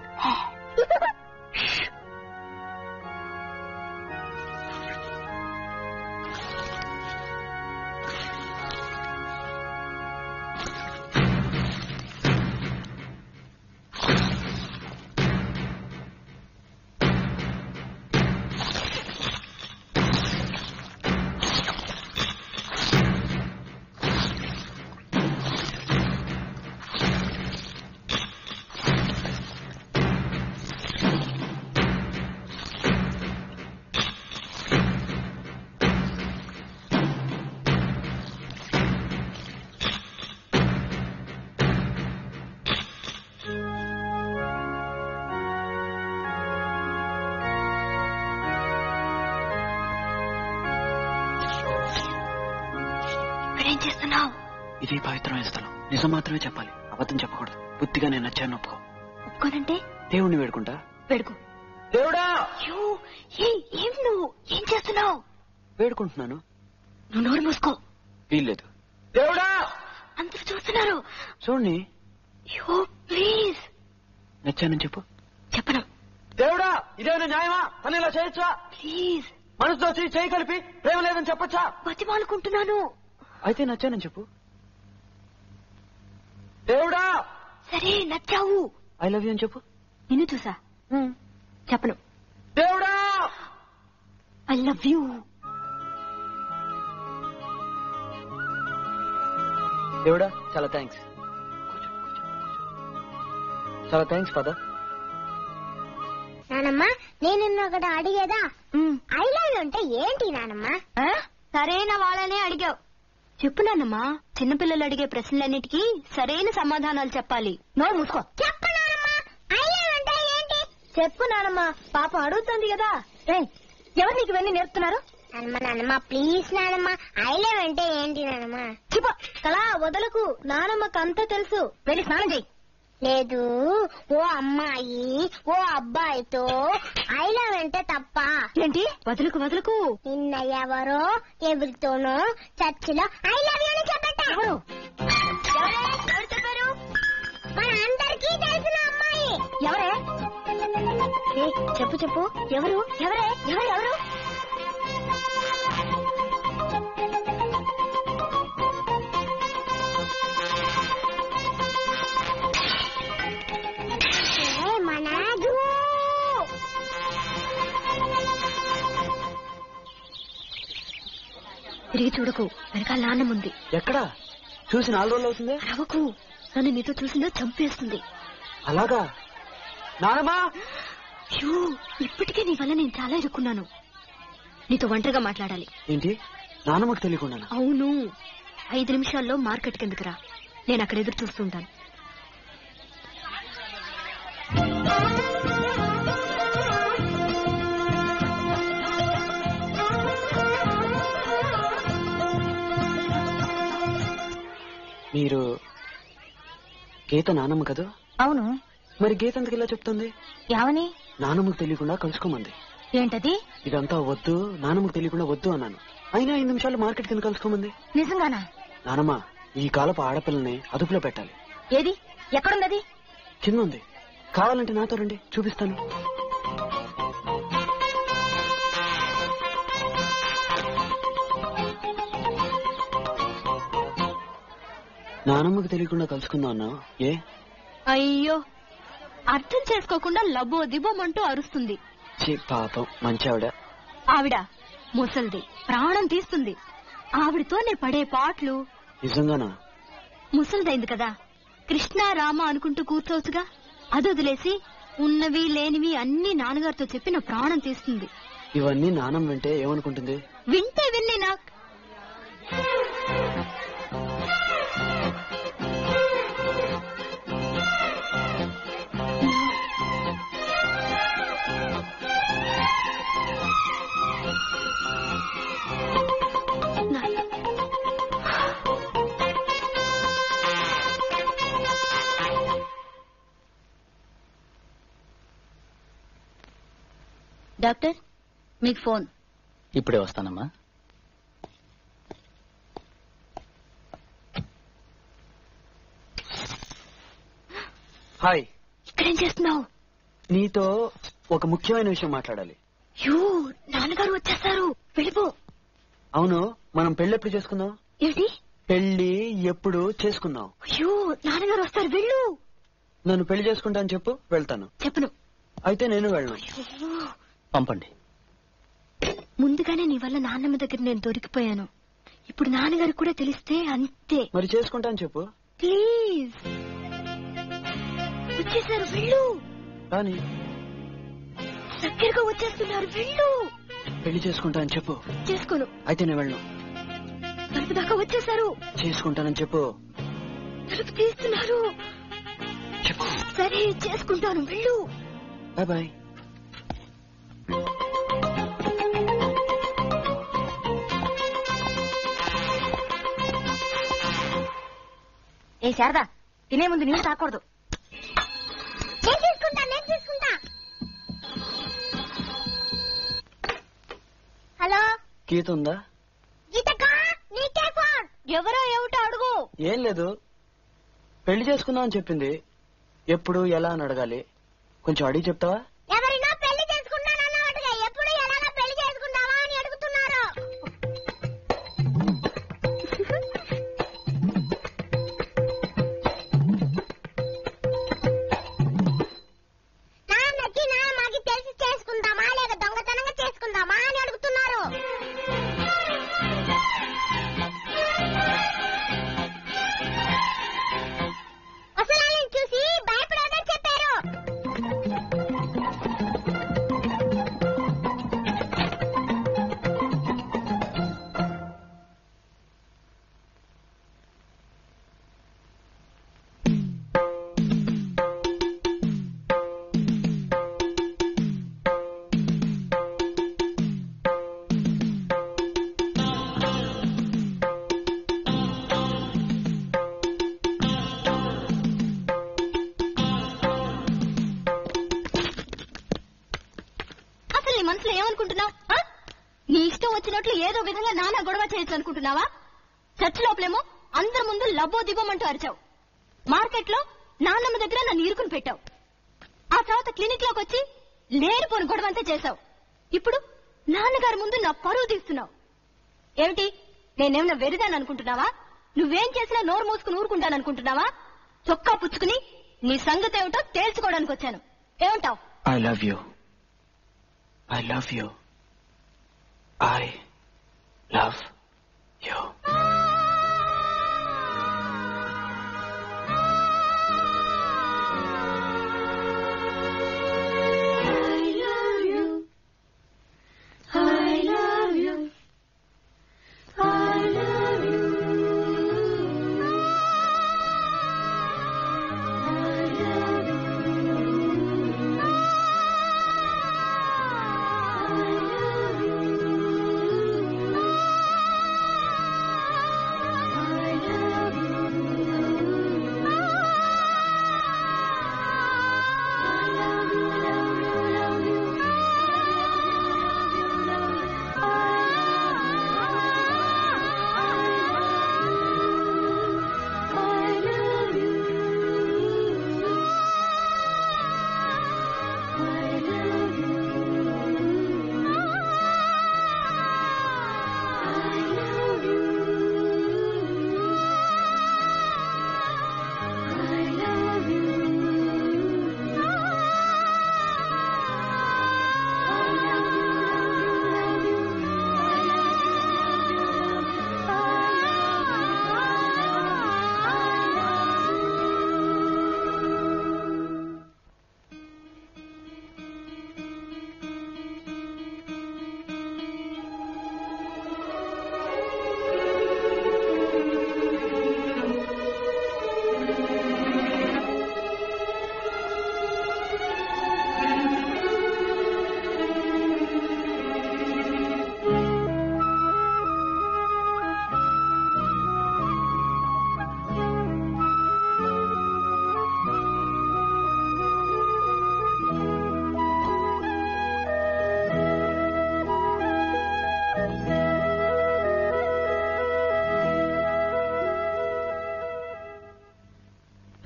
ఏం చేస్తున్నావు? ఇది పవిత్రమైన స్థలం. నిజం మాత్రమే చెప్పాలి, అబద్ధం చెప్పకూడదు. బుద్ధిగా నేను నచ్చాను ఒప్పుకో. ఒప్పుకోనంటే దేవుణ్ణి వేడుకుంటా. వేడుకో. దేవుడా! ఏం నువ్వు ఏం చేస్తున్నావు? వేడుకుంటున్నాను. నువ్వు నోరు మూసుకో. వీల్లేదు. దేవుడా! అందరూ చూస్తున్నారు. చూడండి. ప్లీజ్. నచ్చానని చెప్పు. చెప్పను. దేవుడా! ఇదేమైనా న్యాయమా? పని ఇలా చేయొచ్చా? ప్లీజ్. మనసుతో చేయి కలిపి ప్రేమ లేదని చెప్పొచ్చా? బతిమాలుకుంటున్నాను. అయితే నచ్చానని చెప్పు. దేవుడా! సరే నచ్చావు. ఐ లవ్ యూ అని చెప్పు. నిన్ను చూసా. చెప్పను. దేవుడా! I love you. దేవుడా చాలా థ్యాంక్స్. చాలా థ్యాంక్స్ ఫాదర్. నానమ్మ నేను ఒకటి అడిగేదా? ఐ లవ్ యూ అంటే ఏంటి నానమ్మ? సరైన వాళ్ళనే అడిగావు. చెప్పు నాన్నమ్మా. చిన్నపిల్లలు అడిగే ప్రశ్నలన్నిటికీ సరైన సమాధానాలు చెప్పాలి. నోరు మూసుకో. చెప్పు నానమ్మ, ఐ లవ్ యూ అంటే ఏంటి? చెప్పు నానమ్మా. పాపం అడుగుతుంది కదా. ఎవరు నీకు ఇవన్నీ నేర్పుతున్నారు? నానమ్మ ప్లీజ్ నానమ్మ, ఐ లవ్ యూ అంటే ఏంటి నానమ్మ? చెప్ప కళ వదలకు. నానమ్మకు అంతా తెలుసు. వెళ్ళి స్నానం చెయ్యి. లేదు, ఓ అమ్మాయి ఓ అబ్బాయితో ఐ లవ్ అంటే తప్ప. ఏంటి? వదలకు వదలకు. నిన్న ఎవరో ఎవరితోనో చర్చిలో ఐ లవ్ యూ అని చెప్పట. ఎవరు చెప్పారు? మన అందరికీ తెలిసిన అమ్మాయి. ఎవరే? చెప్పు చెప్పు. ఎవరు? ఎవరే? ఎవరు? తిరిగి చూడకు. వెనకాల నాన్నముంది. ఎక్కడా? చూసి 4 రోజులు అవుతుంది. రవకు. నన్ను నీతో చూసిందో చంపేస్తుంది. అలాగా? నానమ్మా! ఇప్పటికే నీ వల్ల నేను చాలా ఇరుక్కున్నాను. నీతో ఒంటరిగా మాట్లాడాలి. ఏంటి? నానమ్మకు తెలియకుండా? అవును. 5 నిమిషాల్లో మార్కెట్ కిందకి రా. నేను అక్కడ ఎదురు చూస్తుంటాను. మీరు గీత నానమ్మ కదా? అవును. మరి గీత ఎందుకు ఇలా చెప్తుంది? యావని? నానమ్మకు తెలియకుండా కలుసుకోమంది. ఏంటది? ఇదంతా వద్దు, నానమ్మకు తెలియకుండా వద్దు అన్నాను. అయినా 5 నిమిషాలు మార్కెట్ కింద కలుసుకోమంది. నిజంగానా? నానమ్మ ఈ కాలపు ఆడపిల్లని అదుపులో పెట్టాలి. ఏది? ఎక్కడుందది? కింద ఉంది. కావాలంటే నాతో రండి, చూపిస్తాను. నానమ్మకు తెలియకుండా కలుసుకుందాం అన్నావు. ఏ? అయ్యో, అర్థం చేసుకోకుండా లబ్బో దిబ్బోమంటూ అరుస్తుంది. పాపం మంచి ఆవిడ. ఆవిడ ముసల్ది, ప్రాణం తీస్తుంది. ఆవిడతోనే పడే పాటలు. నిజంగానా? ముసలిదైంది కదా, కృష్ణ రామ అనుకుంటూ కూర్చోవచ్చుగా. అది వదిలేసి ఉన్నవి లేనివి అన్ని నాన్నగారితో చెప్పి నా ప్రాణం తీస్తుంది. ఇవన్నీ నానం వింటే ఏమనుకుంటుంది? వింటే విన్ని నాకు డాక్టర్ మీకు ఫోన్. ఇప్పుడే వస్తానమ్మా. హాయ్. ఇక్కడేం చేస్తున్నావు? నీతో ఒక ముఖ్యమైన విషయం మాట్లాడాలి. యూ, నాన్నగారు వచ్చేస్తారు, వెళ్ళిపో. అవును, మనం పెళ్లి ఎప్పుడు చేసుకుందాం? ఏంటి పెళ్లి ఎప్పుడు చేసుకుందాం? అయ్యో, నాన్నగారు వస్తారు, వెళ్ళు. నన్ను పెళ్లి చేసుకుంటా అని చెప్పు, వెళ్తాను. చెప్పను. అయితే నేను వెళ్ళను. పంపండి. ముందుగానే నీ వల్ల నాన్నమ్మ దగ్గర నేను దొరికిపోయాను. ఇప్పుడు నాన్నగారికి కూడా తెలిస్తే అంతే. మరి చేసుకుంటా అని చెప్పు ప్లీజ్. వచ్చేసారు, వెళ్ళు. కానీ దగ్గరగా వచ్చేస్తున్నారు, వెళ్ళు. పెళ్లి చేసుకుంటా అని చెప్పు. చేసుకోను. అయితే నేను వెళ్ళను. తలుపు దాకా వచ్చేసారు. చేసుకుంటానని చెప్పు. తలుపు తీస్తున్నారు. చెప్పు. సరే, చేసుకుంటాను, వెళ్ళు. Bye bye. ఏ శారదా, తినే ముందు నీళ్ళు తాకూడదు. నేను తీసుకుంటా. హలో, గీత ఉందా? గీతకా, నీకే ఫోన్. ఎవరో ఏమిటో అడుగు. ఏం లేదు, పెళ్లి చేసుకుందాం అని చెప్పింది. ఎప్పుడు ఎలా అని అడగాలి, కొంచెం అడిగి చెప్తావా? ఎవరినో పెళ్లి చేసుకుంటానన్నట్టుగా ఎప్పుడు ఎలాగో పెళ్లి చేసుకుంటావా అని అడుగుతున్నారు. నాన్నకి నాన్నమ్మకి తెలిసి చేసుకుందామా లేక దొంగతనంగా చేసుకుందామా అని అడుగుతున్నారు. అసలు చూసి భయపడదని చెప్పారు. అసలు నీ మనసులో ఏమనుకుంటున్నావు? నీ ఇష్టం వచ్చినట్లు ఏదో విధంగా నాన్న గొడవ చేయొచ్చు అనుకుంటున్నావా? చర్చ్ లోపలేమో అందరి ముందు లబ్బో దిబ్బోమంటూ అరిచావు. మార్కెట్ లో నాన్నమ్మ దగ్గర నన్ను ఇరుకుని పెట్టావు. ఆ తర్వాత క్లినిక్ లోకి వచ్చి లేనిపోని గొడవ అంతా చేశావు. ఇప్పుడు నాన్నగారి ముందు నా పరువు తీస్తున్నావు. ఏమిటి, నేనేమన్నా వెరిదాన్ని అనుకుంటున్నావా? నువ్వేం చేసినా నోరు మూసుకుని ఊరుకుంటాననుకుంటున్నావా? చొక్కా పుచ్చుకుని నీ సంగతి ఏమిటో తేల్చుకోవడానికి వచ్చాను. ఏమంటావు? I love you. I love you. I love you.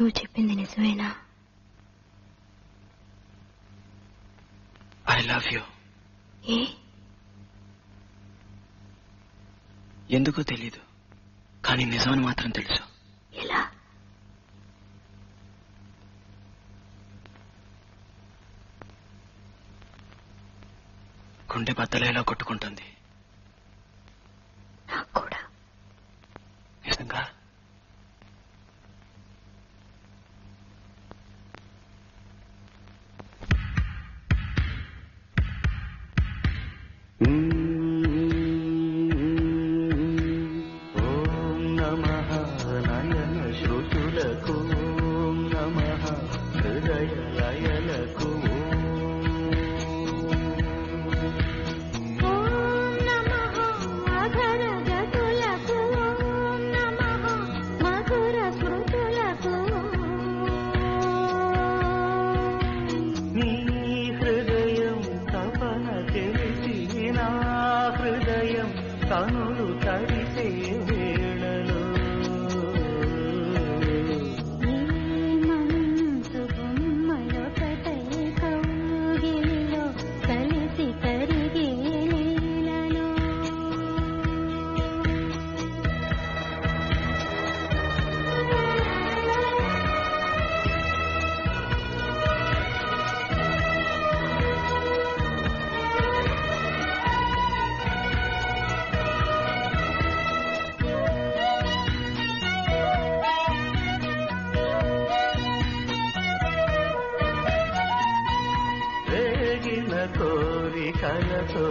నువ్వు చెప్పింది నిజమేనా? I love you. ఏ? ఎందుకో తెలీదు, కానీ నిజమని మాత్రం తెలుసు. ఎలా? గుండె బద్దలేలా కొట్టుకుంటుంది. నాకు కూడా. నిజంగా? ఓం నమః నయన శ్రుతులకు, ఓం నమః హృదయ లయలకు, ఓం నమః అధర గతులకు, ఓం నమః మధుర స్మృతులకు. నీ హృదయం తపన తెలిసి నా హృదయం కనులు తడిసే వేళలో, ఈ మనసు బొమ్మలొకటై కౌగిలిలో కలిసి కరిగే లీలలో. రేగిన కోరికలతో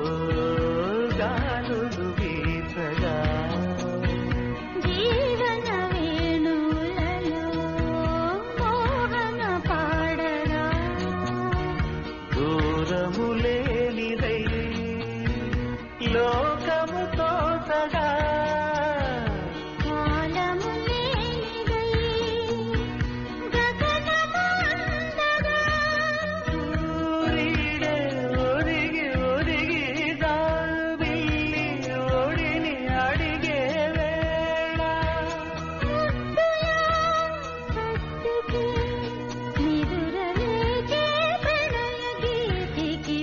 గాలులు వీచగా, జీవన వేణువులలో మోహన పాడగా. దూరము లేనిదై లోకము తోసగా, కాలము లేనిదై గగనము అందగా. ఊరిడే ఒరిగి ఒరిగి దాబిల్లి ఒడిని అడిగే వేళ, కత్తికి నిదురలేకే ప్రణయ గీతికి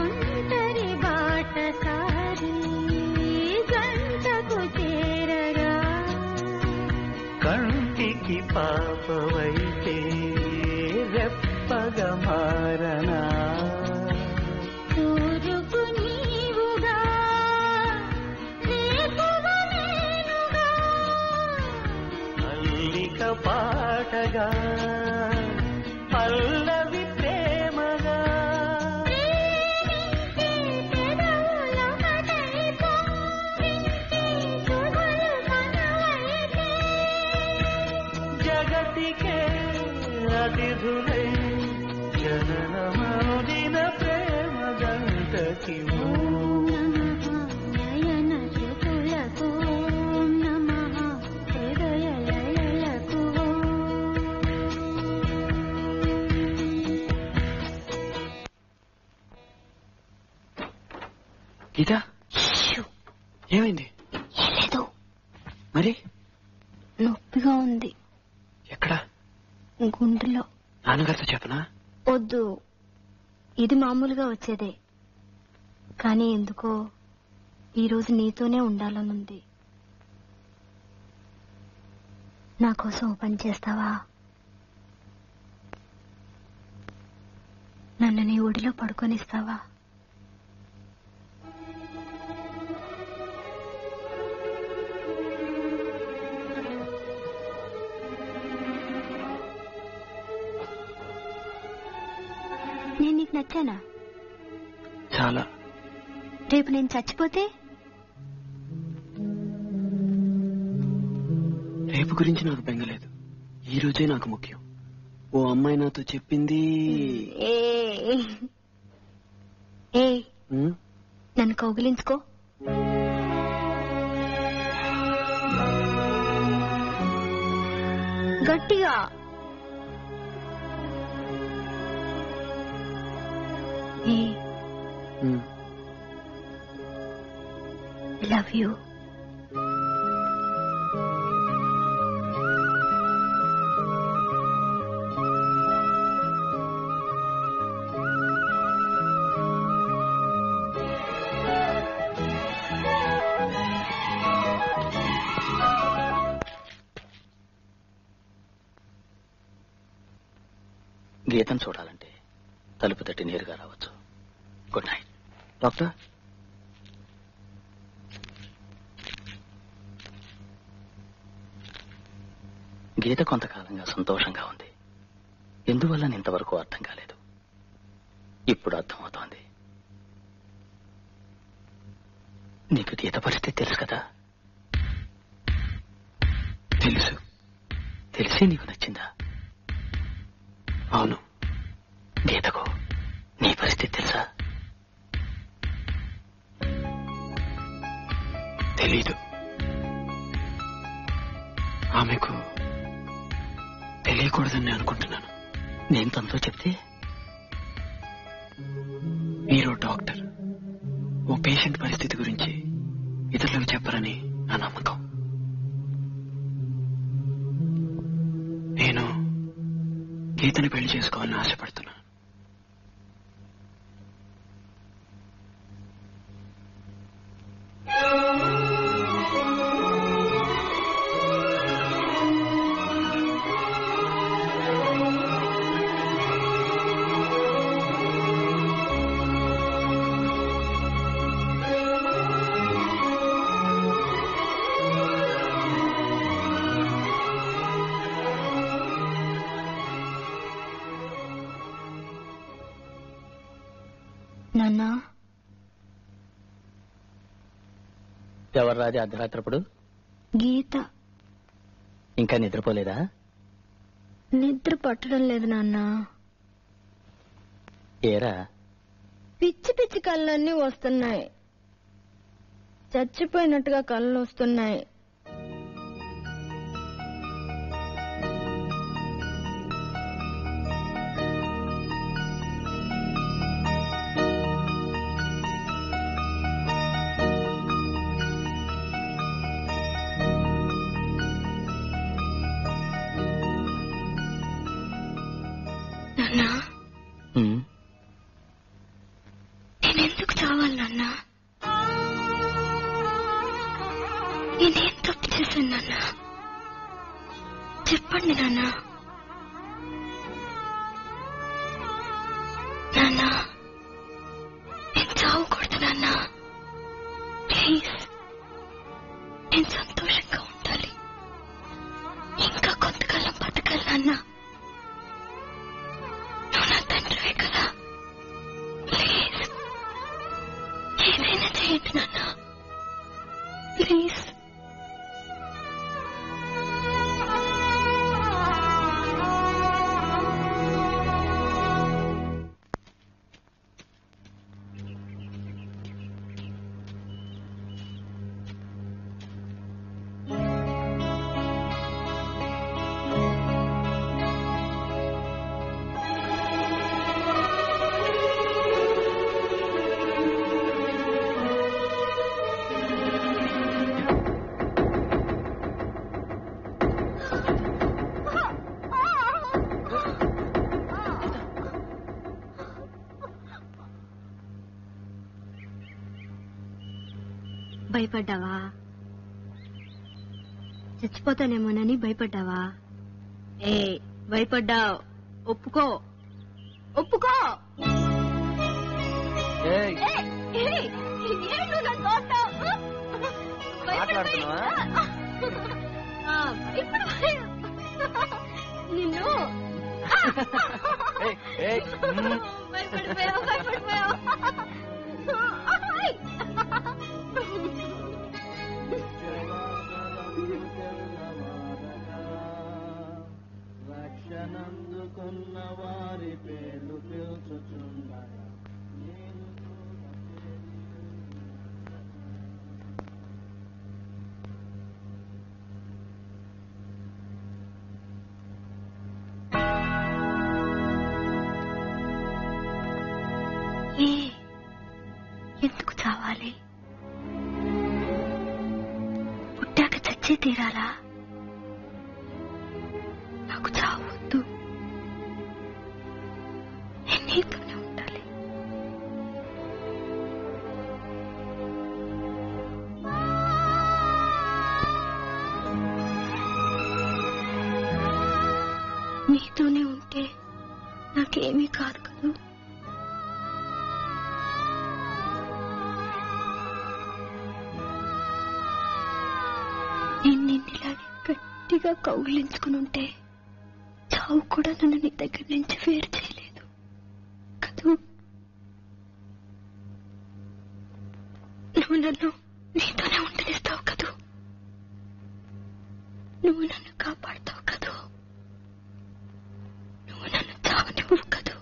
ఒంటరి బాటసారి గంటకు చేరగా. కంటికి పాపవైతే రెప్పగా మారనా, తూరుకు నీవుగా రేపుగా నేనుగా. అల్లిక పాటగా పల్లవి ప్రేమగా, ప్రేమించే పెదవులొకటై పొంగించే సుధలు కనువైతే. జగతికే అతిథులై జననమౌదిన ప్రేమ గంటకి. ఓం నమః నయన శ్రుతులకు, ఓం నమః హృదయ లయలకు. గీత, ఏమైంది? ఏం లేదు, మరి నొప్పిగా ఉంది ఎక్కడ? గుండెలో. నాన్నగారితో చెప్పనా? వద్దు, ఇది మామూలుగా వచ్చేదే. కానీ ఎందుకో ఈరోజు నీతోనే ఉండాలనుంది. నా కోసం ఓ పని చేస్తావా? నన్ను నీ ఒడిలో పడుకొనిస్తావా? నేను నీకు నచ్చానా? చాలా. రేపు నేను చచ్చిపోతే? రేపు గురించి నాకు బెంగలేదు, ఈ రోజే నాకు ముఖ్యం. ఓ అమ్మాయి నాతో చెప్పింది. ఏ నన్ను కౌగిలించుకో. గట్టిగా. Love you. గీతను చూడాలంటే తలుపు తట్టి నేరుగా రావచ్చు. Good night. డాక్టర్, గీత కొంతకాలంగా సంతోషంగా ఉంది. ఎందువల్ల ఇంతవరకు అర్థం కాలేదు. ఇప్పుడు అర్థమవుతోంది. నీకు గీత పరిస్థితి తెలుసు కదా? తెలుసు. తెలిసి నీకు నచ్చిందా? అవును. గీతకు నీ పరిస్థితి తెలుసా? తెలీదు. ఆమెకు తెలియకూడదని నేను అనుకుంటున్నాను. నేను తనతో చెప్తే? మీరు డాక్టర్, ఓ పేషెంట్ పరిస్థితి గురించి ఇతరులకు చెప్పరని నా నమ్మకం. నేను గీతని పెళ్లి చేసుకోవాలని ఆశపడుతున్నాను. నాన్నా, ఎవరు రాది అర్ధరాత్రప్పుడు? గీత. ఇంకా నిద్రపోలేదా? నిద్ర పట్టడం లేదు నాన్నా. ఏరా? పిచ్చి పిచ్చి కళ్ళన్నీ వస్తున్నాయి. చచ్చిపోయినట్టుగా కళ్ళు వస్తున్నాయి. నేనెందుకు చావాలి నాన్న? నేనేం తప్పు చేశాను నాన్న? చెప్పండి నాన్న. నాన్న, నేను చావకూడదు నాన్న. ప్లీజ్, నేను సంతోషంగా ఉండాలి. ఇంకా కొంతకాలం బతకాలి నాన్న. నువ్వు నా తండ్రివే కదా. ప్లీజ్, ఏదైనా చేయండి నాన్న. ప్లీజ్. భయపడ్డావా? చచ్చిపోతానేమోనని భయపడ్డావా? భయపడ్డావు. ఒప్పుకో, ఒప్పుకో. నిన్ను భయపడిపోయావు, భయపడిపోయావు. రక్షణందుకున్న వారి పేర్లు పిలుచుచున్నాను. చచ్చే తీరాలా? నాకు చావద్దు, నేను నీతోనే ఉండాలి. నీతోనే ఉంటే నాకేమీ కాదు కదా. నేను నిన్నిలాగే గట్టిగా కౌగిలించుకుని ఉంటే చావు కూడా నన్ను నీ దగ్గర నుంచి వేరు చేయలేదు కదూ. నువ్వు నన్ను నీతోనే ఉండనిస్తావు కదూ. నువ్వు నన్ను కాపాడుతావు కదూ. నువ్వు నన్ను చావనివ్వవు కదూ.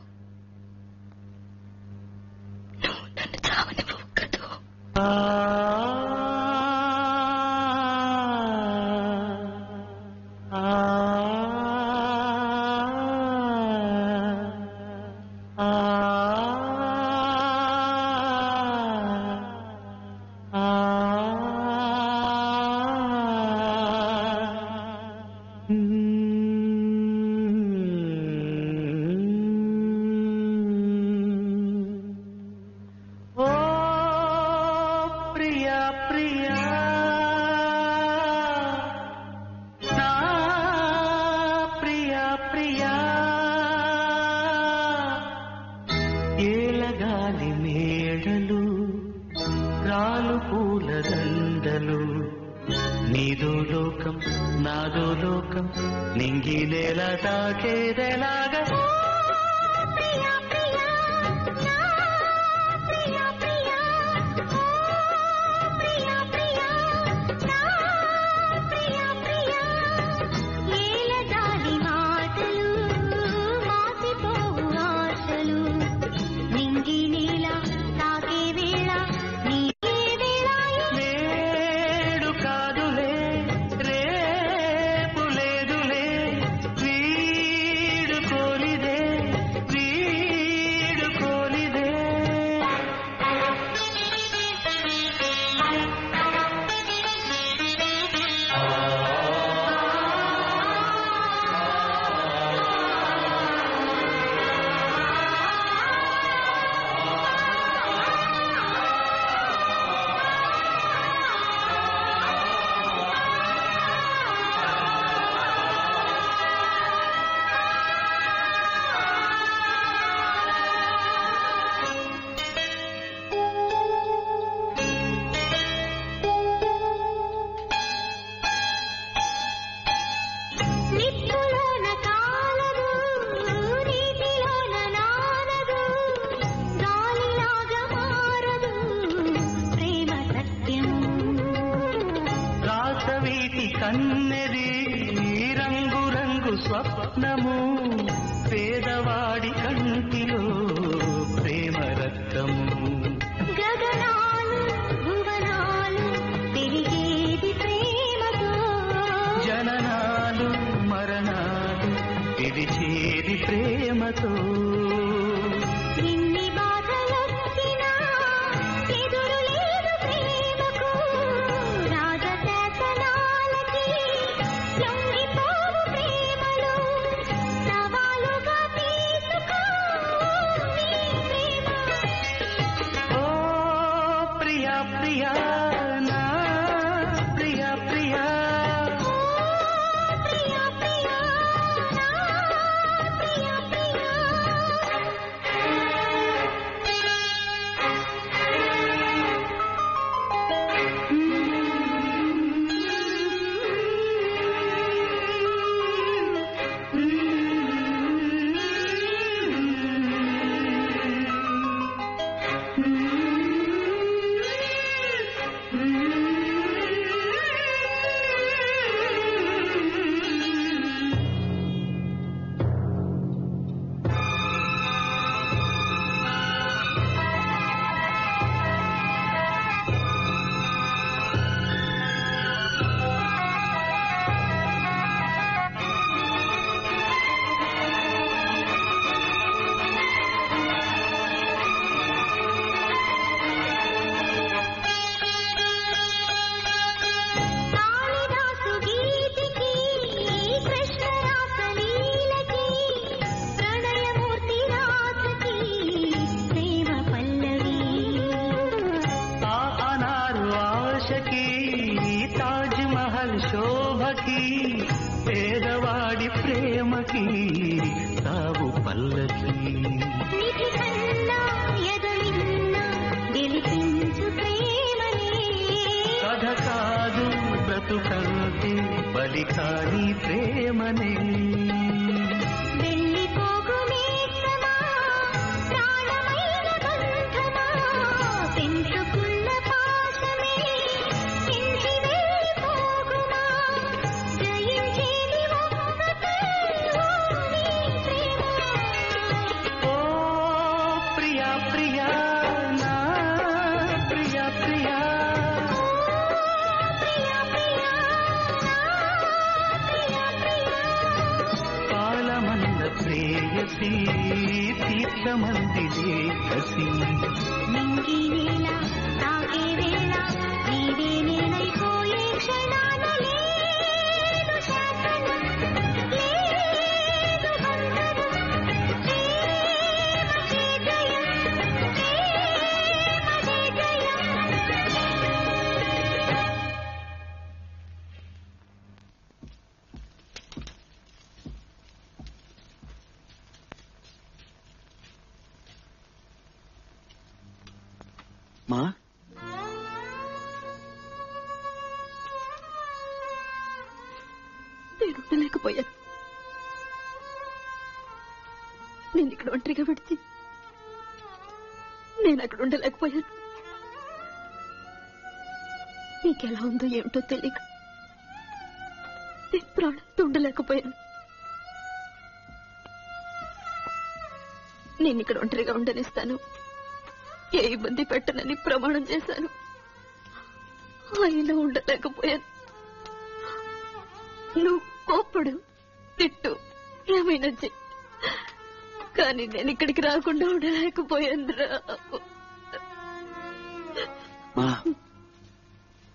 నువ్వు నన్ను చావనివ్వవు కదూ. ఏలగాలి మేడలు రాలు పూల దండలు నీదో లోకం నాదో లోకం నింగి నేల తాకేదెలాగా కన్నెది రంగు రంగు స్వప్నము పేదవాడి కంటిలో ప్రేమ రక్తము గగనాలు భువనాలు పెరిగేది ప్రేమతో జననాలు మరణాలు విడిచేది ప్రేమతో ఎన్ని బాధలొచ్చినా ఎదురు లేదు ప్రేమకు రాజశాసనాలకి లొంగిపోవు ప్రేమలు సవాలుగా తీసుకో నీ ప్రేమ. ఓ ప్రియా ప్రియా నా ప్రియా ప్రియా ప్రియా ప్రియా నా ప్రియా ప్రియా పేదవాడి ప్రేమకి తావు పల్లకి కథ కాదు బ్రతుకంటే బలి కాని ప్రేమనే ప్రేయసి తీర్థమందిదే కసి నింగి వేళ తాకే వేళ నీవే నేనైపోయే క్షణాన లేదు శాసనం లేదు బంధనం ప్రేమదే జయం ప్రేమదే జయం. మా నేను ఉండలేకపోయాను. నేను ఇక్కడ ఒంటరిగా విడిచి నేను అక్కడ ఉండలేకపోయాను. నీకెలా ఉందో ఏమిటో తెలియక నేను ప్రాణంతో ఉండలేకపోయాను. నేను ఇక్కడ ఒంటరిగా ఉండనిస్తాను, ఏ ఇబ్బంది పెట్టనని ప్రమాణం చేశాను. అయినా ఉండలేకపోయాను. నువ్వు కోప్పడు, తిట్టు, ఏమైనా చెయ్యి, కానీ నేను ఇక్కడికి రాకుండా ఉండలేకపోయానురా. మా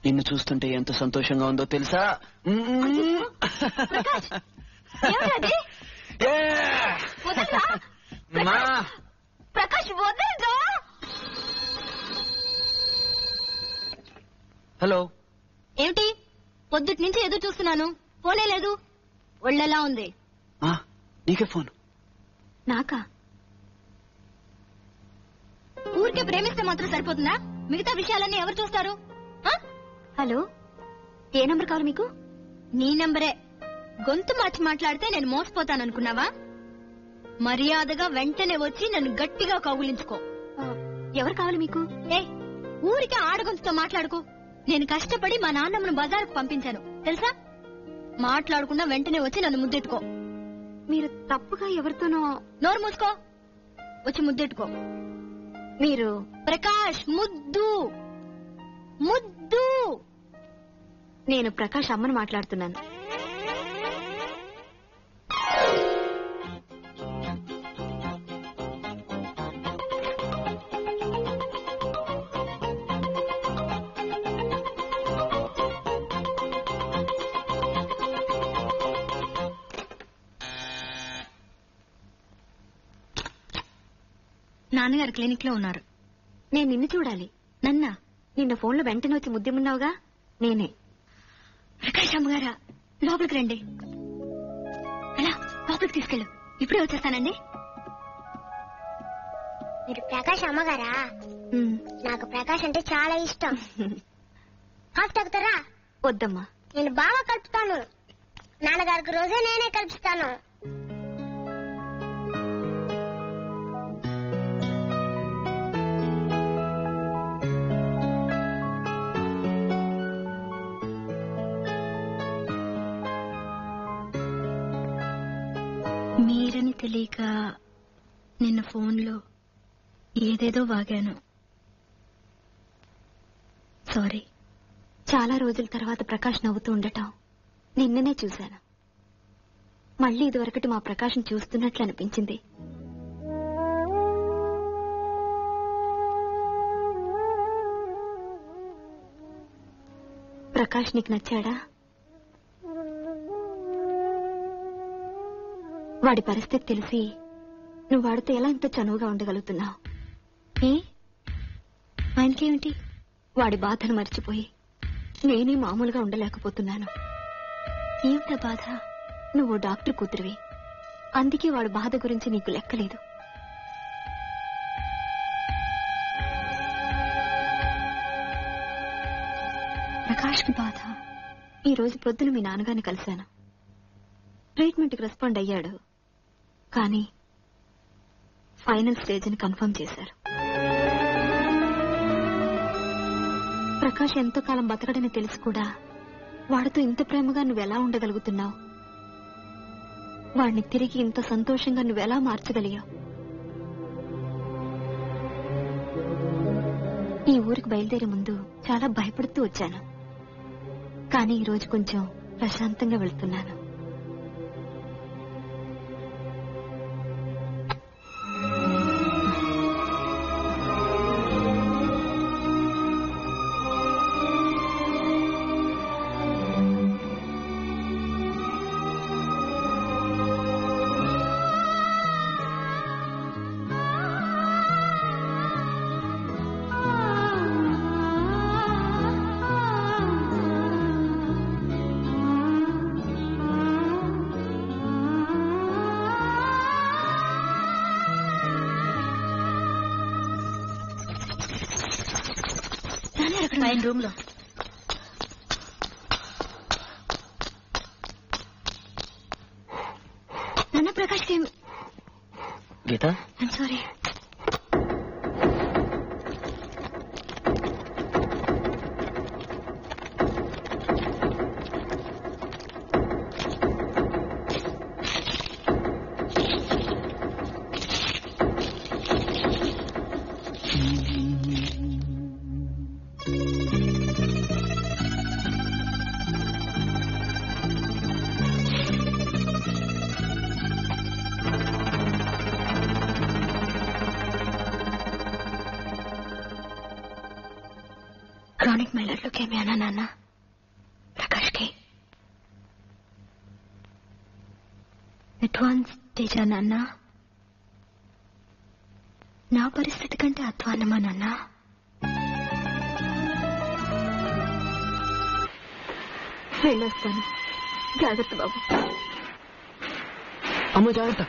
నిన్ను చూస్తుంటే ఎంత సంతోషంగా ఉందో తెలుసా? ప్రకాష్ వదలరా. హలో, ఏమిటి పొద్దుటి నుంచి ఎదురు చూస్తున్నాను, ఫోనే లేదు. ఒళ్ళెలా ఉంది? నీకే ఫోన్. నాకా? ఊరికే ప్రేమిస్తే మాత్రం సరిపోతుందా? మిగతా విషయాలన్నీ ఎవరు చూస్తారు? హలో, ఏ నంబర్ కావాలి మీకు? నీ నంబరే. గొంతు మార్చి మాట్లాడితే నేను మోసపోతాననుకున్నావా? మర్యాదగా వెంటనే వచ్చి నన్ను గట్టిగా కౌగులించుకో. ఎవరు కావాలి మీకు? ఏ ఊరికే ఆడగొంతుతో మాట్లాడుకో. నేను కష్టపడి మా నాన్నమ్మను బజారుకు పంపించాను తెలుసా? మాట్లాడకుండా వెంటనే వచ్చి నన్ను ముద్దెట్టుకో. మీరు తప్పుగా ఎవరితోనో. నోరు మూసుకో, వచ్చి ముద్దెట్టుకో. మీరు ప్రకాష్ ముద్దు ముద్దు. నేను ప్రకాష్ అమ్మను మాట్లాడుతున్నాను. నాన్నగారు క్లినిక్ లో ఉన్నారు. నేను నిన్ను చూడాలి. నన్నా? నిన్న ఫోన్లో వెంటనే వచ్చి ముద్దెమున్నావుగా, నేనే. ప్రకాష్ అమ్మగారా, లోపలికి రండి. అలా లోపలికి తీసుకెళ్ళు. ఇప్పుడే వచ్చేస్తానండి. మీరు ప్రకాష్ అమ్మగారా? నాకు ప్రకాష్ అంటే చాలా ఇష్టం. హాఫ్ తాగుతారా? వద్దమ్మా, నేను బాగా కలుపుతాను. నాన్నగారికి రోజే నేనే కలుపుతాను. మీరని తెలియక నిన్న ఫోన్లో ఏదేదో వాగాను. సారీ. చాలా రోజుల తర్వాత ప్రకాష్ నవ్వుతూ ఉండటం నిన్ననే చూశాను. మళ్ళీ ఇదివరకటి మా ప్రకాష్ని చూస్తున్నట్లు అనిపించింది. ప్రకాష్ నీకు నచ్చాడా? వాడి పరిస్థితి తెలిసి నువ్వు వాడితో ఎలా ఇంత చనువుగా ఉండగలుగుతున్నావు? ఆయనకేమిటి? వాడి బాధను మర్చిపోయి నేనే మామూలుగా ఉండలేకపోతున్నాను. ఏమిటా బాధ? నువ్వు డాక్టర్ కూతురివి, అందుకే వాడు బాధ గురించి నీకు లెక్కలేదు. ప్రకాష్కి బాధ. ఈ రోజు ప్రొద్దున మీ నాన్నగారిని కలిశాను. ట్రీట్మెంట్కి రెస్పాండ్ అయ్యాడు, కానీ ఫైనల్ స్టేజ్ అని కన్ఫర్మ్ చేశారు. ప్రకాష్ ఎంతో కాలం బతకడని తెలిసి కూడా వాడితో ఇంత ప్రేమగా నువ్వెలా ఉండగలుగుతున్నావు? వాడిని తిరిగి ఇంత సంతోషంగా నువ్వెలా మార్చగలిగావు? ఈ ఊరికి బయలుదేరే ముందు చాలా భయపడుతూ వచ్చాను, కానీ ఈ రోజు కొంచెం ప్రశాంతంగా వెళ్తున్నాను. రూమ్ లో నాన్న ప్రకాష్ గీత, ఐమ్ సారీ. క్రానిక్ మైలాడ్ లుకేమియానా నాన్న ప్రకాష్కి? అడ్వాన్స్ స్టేజా నాన్న? నా పరిస్థితి కంటే అధ్వాన్నమా నాన్న? వెళ్ళొస్తాను. జాగ్రత్త బాబు. అమ్మ జాగ్రత్త.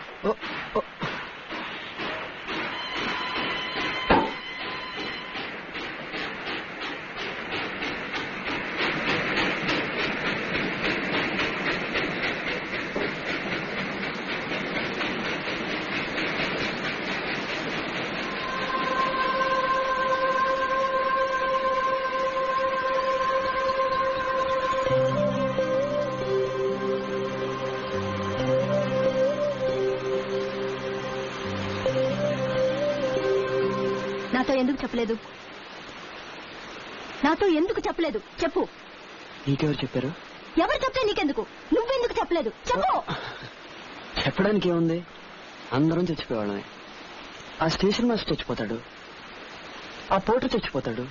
నాతో ఎందుకు చెప్పలేదు? నాతో ఎందుకు చెప్పలేదు? చెప్పు. నీకెవరు చెప్పారు? ఎవరు చెప్తే నీకెందుకు? నువ్వెందుకు చెప్పలేదు? చెప్పు. చెప్పడానికి ఏముంది? అందరం చచ్చిపోయేవాళ్ళమే. ఆ స్టేషన్ మాస్టర్ చచ్చిపోతాడు, ఆ పోర్టర్ చచ్చిపోతాడు,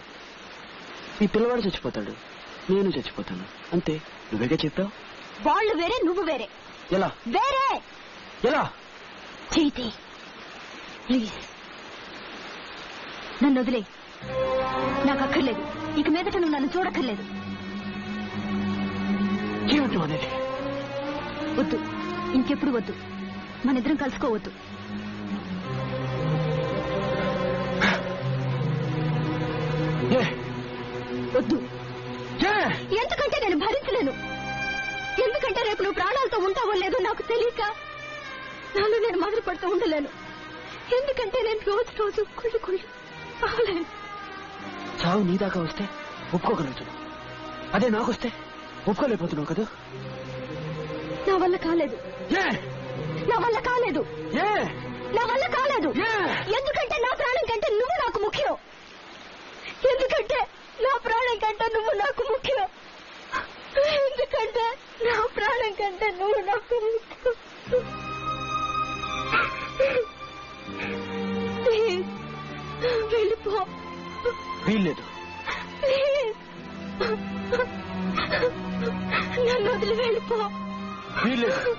ఈ పిల్లవాడు చచ్చిపోతాడు, నేను చచ్చిపోతాను. అంతే. నువ్వేగా చెప్పావు. వాళ్ళు వేరే, నువ్వు వేరే. ఎలా? వేరే. ఎలా? చైతి ప్లీజ్ నన్ను వదిలే. నాకు అక్కర్లేదు. ఇక మీదట నువ్వు నన్ను చూడక్కర్లేదు. ఏమిటి అనేది? వద్దు, ఇంకెప్పుడు వద్దు. మనిద్దరం కలుసుకోవద్దు. వద్దు. ఎందుకంటే నేను భరించలేను. ఎందుకంటే రేపు నువ్వు ప్రాణాలతో ఉంటావో లేదో నాకు తెలియక నాలో నేను మొదలు పడుతూ ఉండలేను. ఎందుకంటే నేను రోజు రోజు కుళ్ళు కుళ్ళు అవలేను. చావు నీ దాకా వస్తే ఒప్పుకోగలుగుతాను, అదే నాకొస్తే ఒప్పుకోలేకపోతున్నావు కదా. నా వల్ల కాలేదు. నా వల్ల కాలేదు. నా వల్ల కాలేదు. ఎందుకంటే నా ప్రాణం కంటే నువ్వు నాకు ముఖ్యం. ఎందుకంటే నా ప్రాణం కంటే నువ్వు నాకు ముఖ్యం. ఎందుకంటే నా ప్రాణం కంటే నువ్వు నాకు ముఖ్యం. ప్లీజ్ వెళ్ళిపో. వీల్లేదు. ప్లీజ్ నన్ను వదిలి వెళ్ళిపో. వీల్లేదు.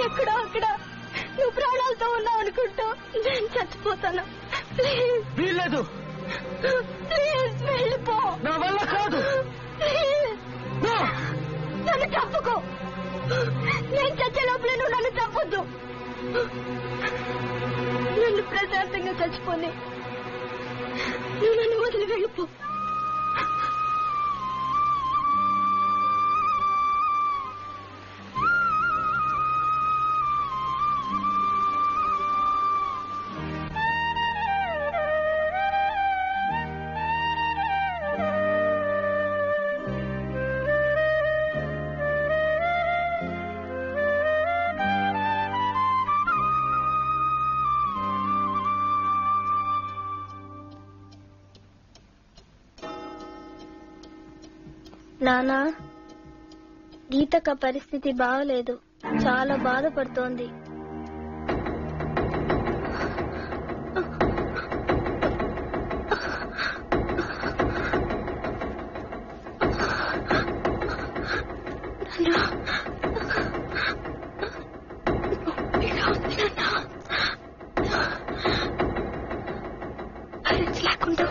ఎక్కడో అక్కడ నువ్వు ప్రాణాలతో ఉన్నావు అనుకుంటా నేను చచ్చిపోతాను. ప్లీజ్. వీల్లేదు. ప్లీజ్ వెళ్ళిపో. నా వల్ల కాదు. ప్లీజ్. నా నన్ను చంపుకో. నేను చచ్చే లోపల నువ్వు నన్ను చంపొద్దు. నన్ను ప్రశాంతంగా చచ్చిపోని నువ్వు నన్ను వదిలి వెళ్ళిపో. నానా, గీతక పరిస్థితి బాగలేదు, చాలా బాధపడుతోంది. లేకుండా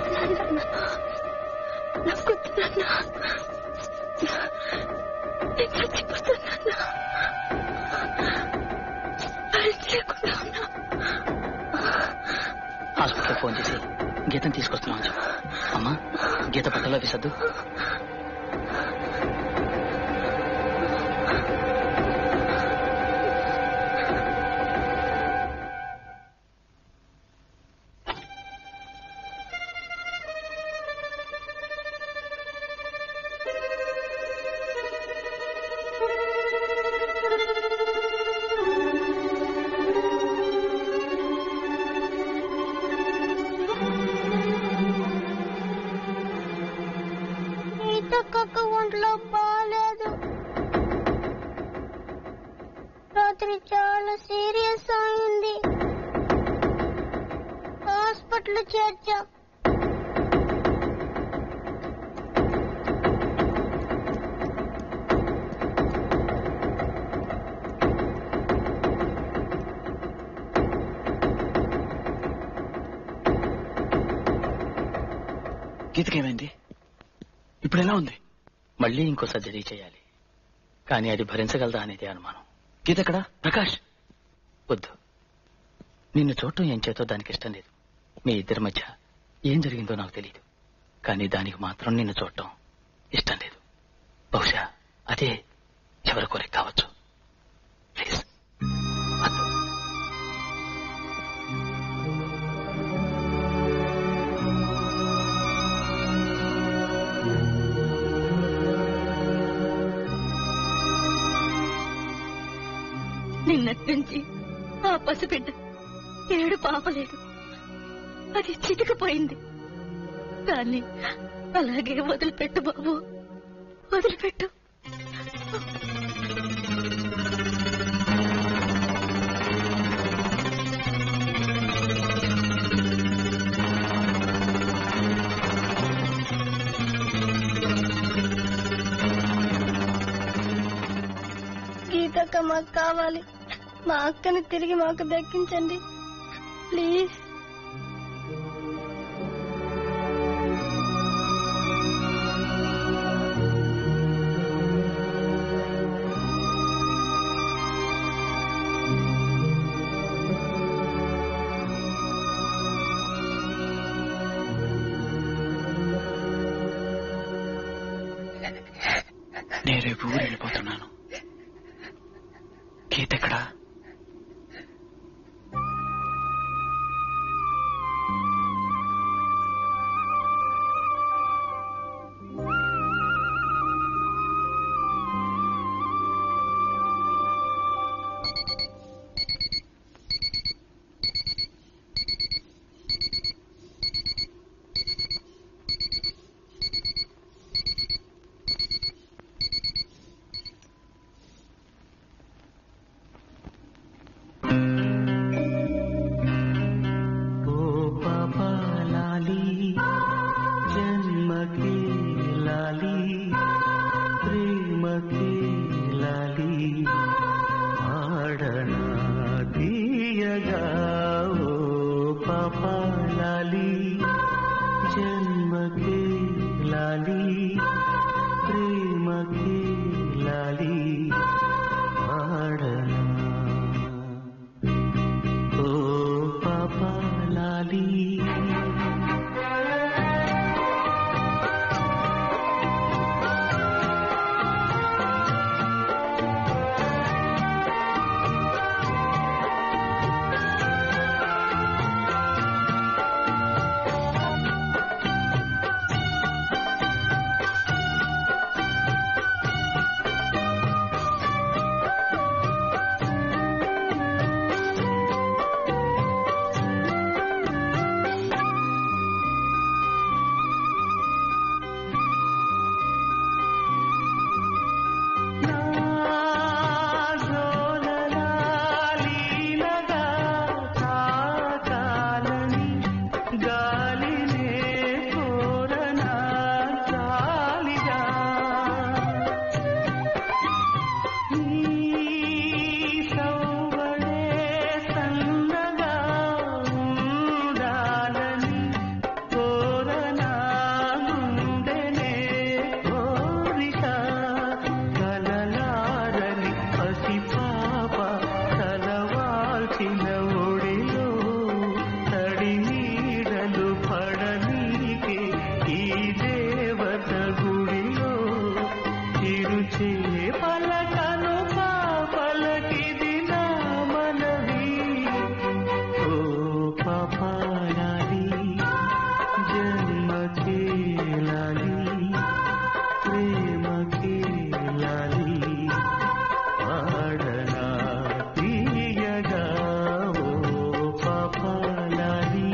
హాస్పిటల్ ఫోన్ చేసి గీతను తీసుకొస్తున్నాం అని చెప్పు. అమ్మా, గీత బట్టలో విసద్దు. ఒంట్లో బాగాలేదు, రాత్రి చాలా సీరియస్ అయింది, హాస్పిటల్ చేర్చాం. గీతకేమైంది? ఇప్పుడు ఎలా ఉంది? మళ్ళీ ఇంకో సర్జరీ చేయాలి, కానీ అది భరించగలదా అనేది అనుమానం. గీత ఎక్కడా? ప్రకాష్, వద్దు. నిన్ను చూడటం ఏం చేతో దానికి ఇష్టం లేదు. మీ ఇద్దరి మధ్య ఏం జరిగిందో నాకు తెలియదు, కానీ దానికి మాత్రం నిన్ను చూడటం ఇష్టం లేదు. బహుశా అదే ఎవరి కోరిక కావచ్చు. ప్లీజ్. నిన్నటి నుంచి ఆ పసిబిడ్డ ఏడు పాపలేదు, అది చితికిపోయింది. దాన్ని అలాగే వదిలిపెట్టు బాబు, వదిలిపెట్టు. గీతక్క మాకు కావాలి, మా అక్కని తిరిగి మాకు దక్కించండి ప్లీజ్. నేను రేపు ఊరు వెళ్ళిపోతున్నాను. గీత ఎక్కడా? పసి పాప తలవాల్చిన ఒడిలో తడి నీడలు పడనీకే ఈ దేవత గుడిలో చిరుచే పలకను పాపలకిది నా మనవి ఓ పాపాయాలి జన్మకే లాలి ప్రేమకే లాలి పాడనా తీయగా ఓ పాపాలాలి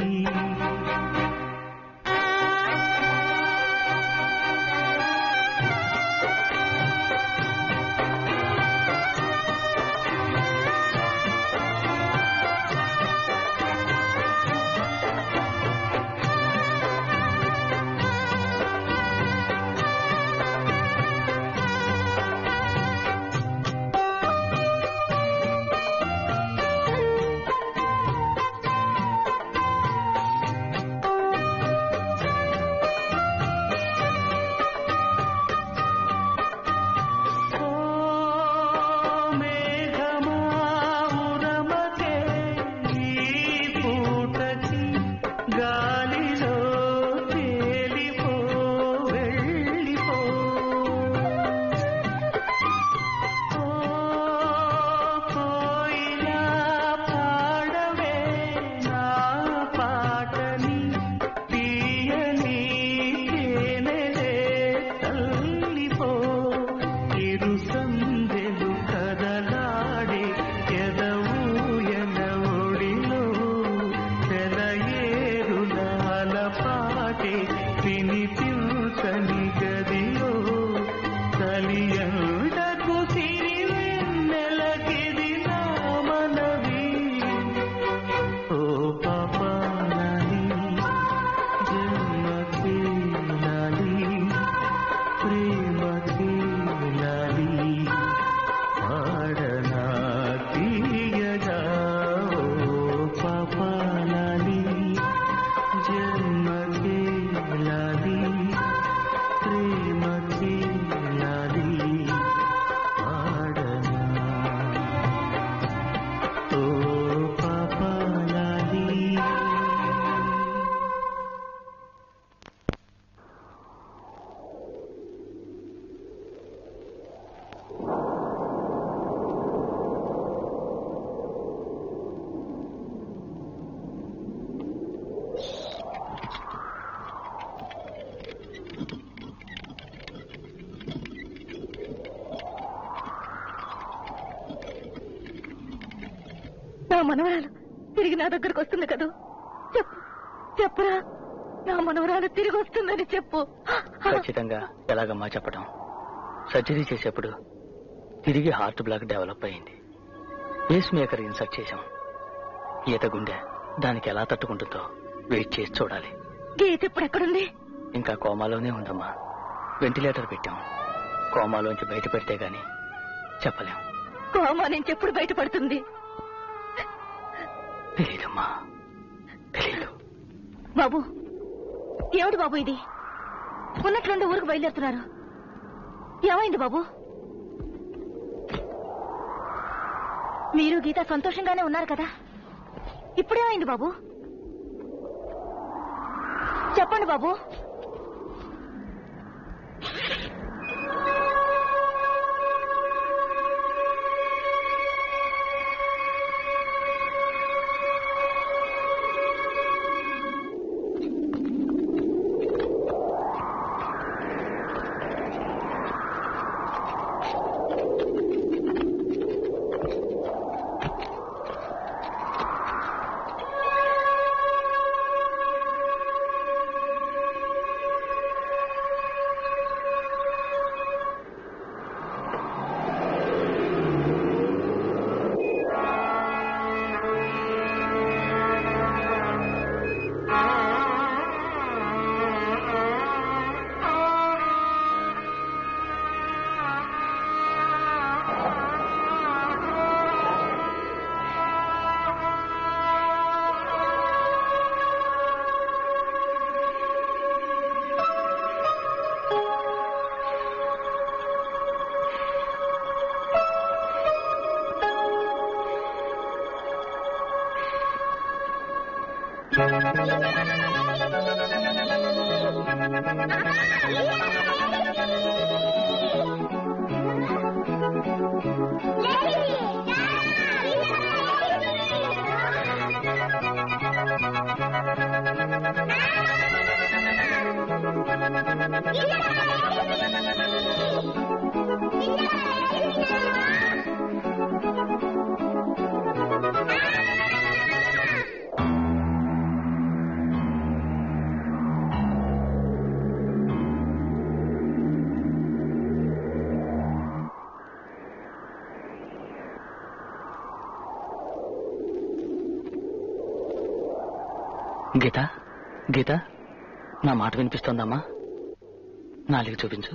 గాలిలో తేలిపో వెళ్ళిపో కోయిలా పాడవే నా పాటని తీయని తేనెలే తల్లిపో ఇరు సందెలు కదలాడే ఎదవూయన ఒడిలో సెలయేరులాల పాటే వినిపించని గదిలో కలియండకు సిరివెన్నెలకిది నా మనవి ఓ పాపాలాలి జన్మకే లాలి ప్రేమకే లాలి పాడనా తీయగా ఓ పాపాలాలి జన్మకే లాలి ప్రేమకే లాలి పాడనా ఓ పాపాలాలి. నా మనవరాలు తిరిగి నా దగ్గరకు వస్తుంది కదూ చెప్పు చెప్పురా నా మనవరాలు తిరిగి వస్తుందని చెప్పు ఖచ్చితంగా ఎలాగమ్మా చెప్పడం? సర్జరీ చేసేప్పుడు తిరిగి హార్ట్ బ్లాక్ డెవలప్ అయింది. పేస్ మేకర్ ఇన్సర్ట్ చేశాం. ఈత గుండె దానికి ఎలా తట్టుకుంటుందో వెయిట్ చేసి చూడాలి. గీత ఇప్పుడు ఎక్కడుంది? ఇంకా కోమాలోనే ఉందమ్మా. వెంటిలేటర్ పెట్టాం. కోమాలోంచి బయట పెడితే గాని చెప్పలేం. కోమా నుంచి ఎప్పుడు బయటపడుతుంది? తెలీదమ్మా, తెలీదు. బాబు ఏమిటి బాబు ఇది? ఉన్నట్లుండి ఊరికి బయలుదేరుతున్నారు. ఏమైంది బాబు? మీరు గీత సంతోషంగానే ఉన్నారు కదా, ఇప్పుడేమైంది బాబు? చెప్పండి బాబు. గీత గీత, నా మాట వినిపిస్తోందమ్మా? నాలుగు చూపించు.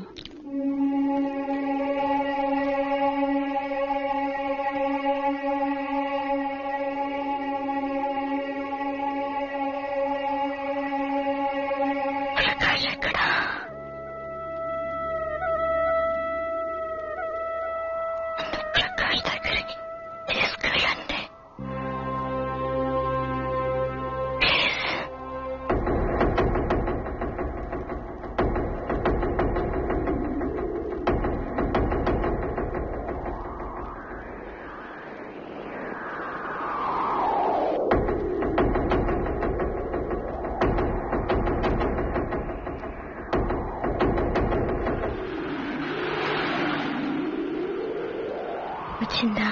వచ్చిందా?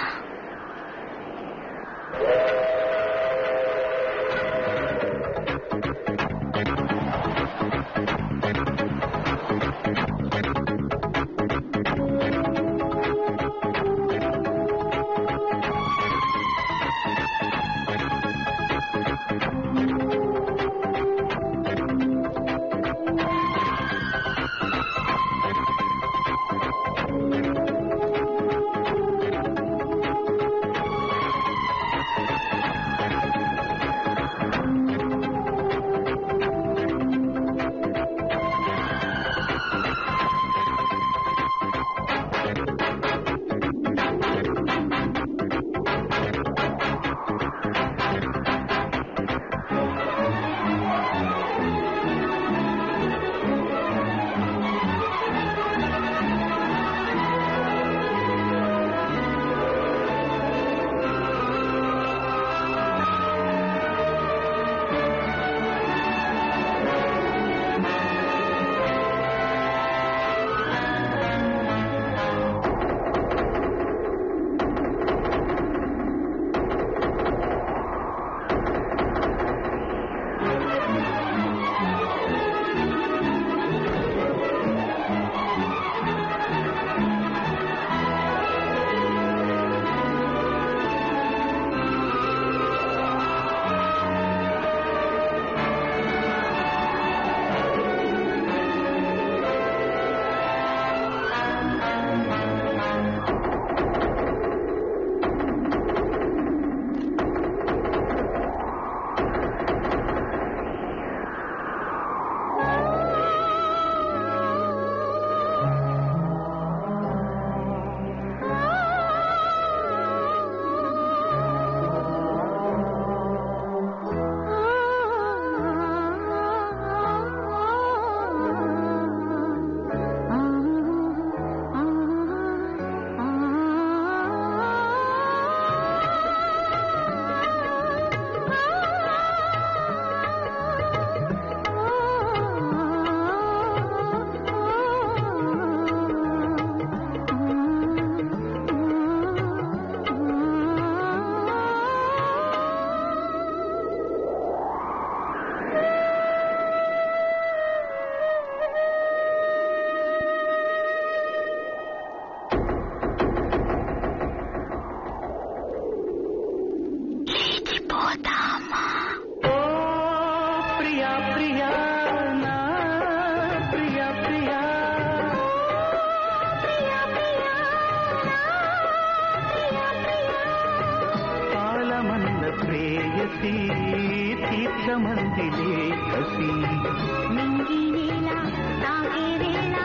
తీర్థమందిలే కసి నింగి వేళ తాగే వేళ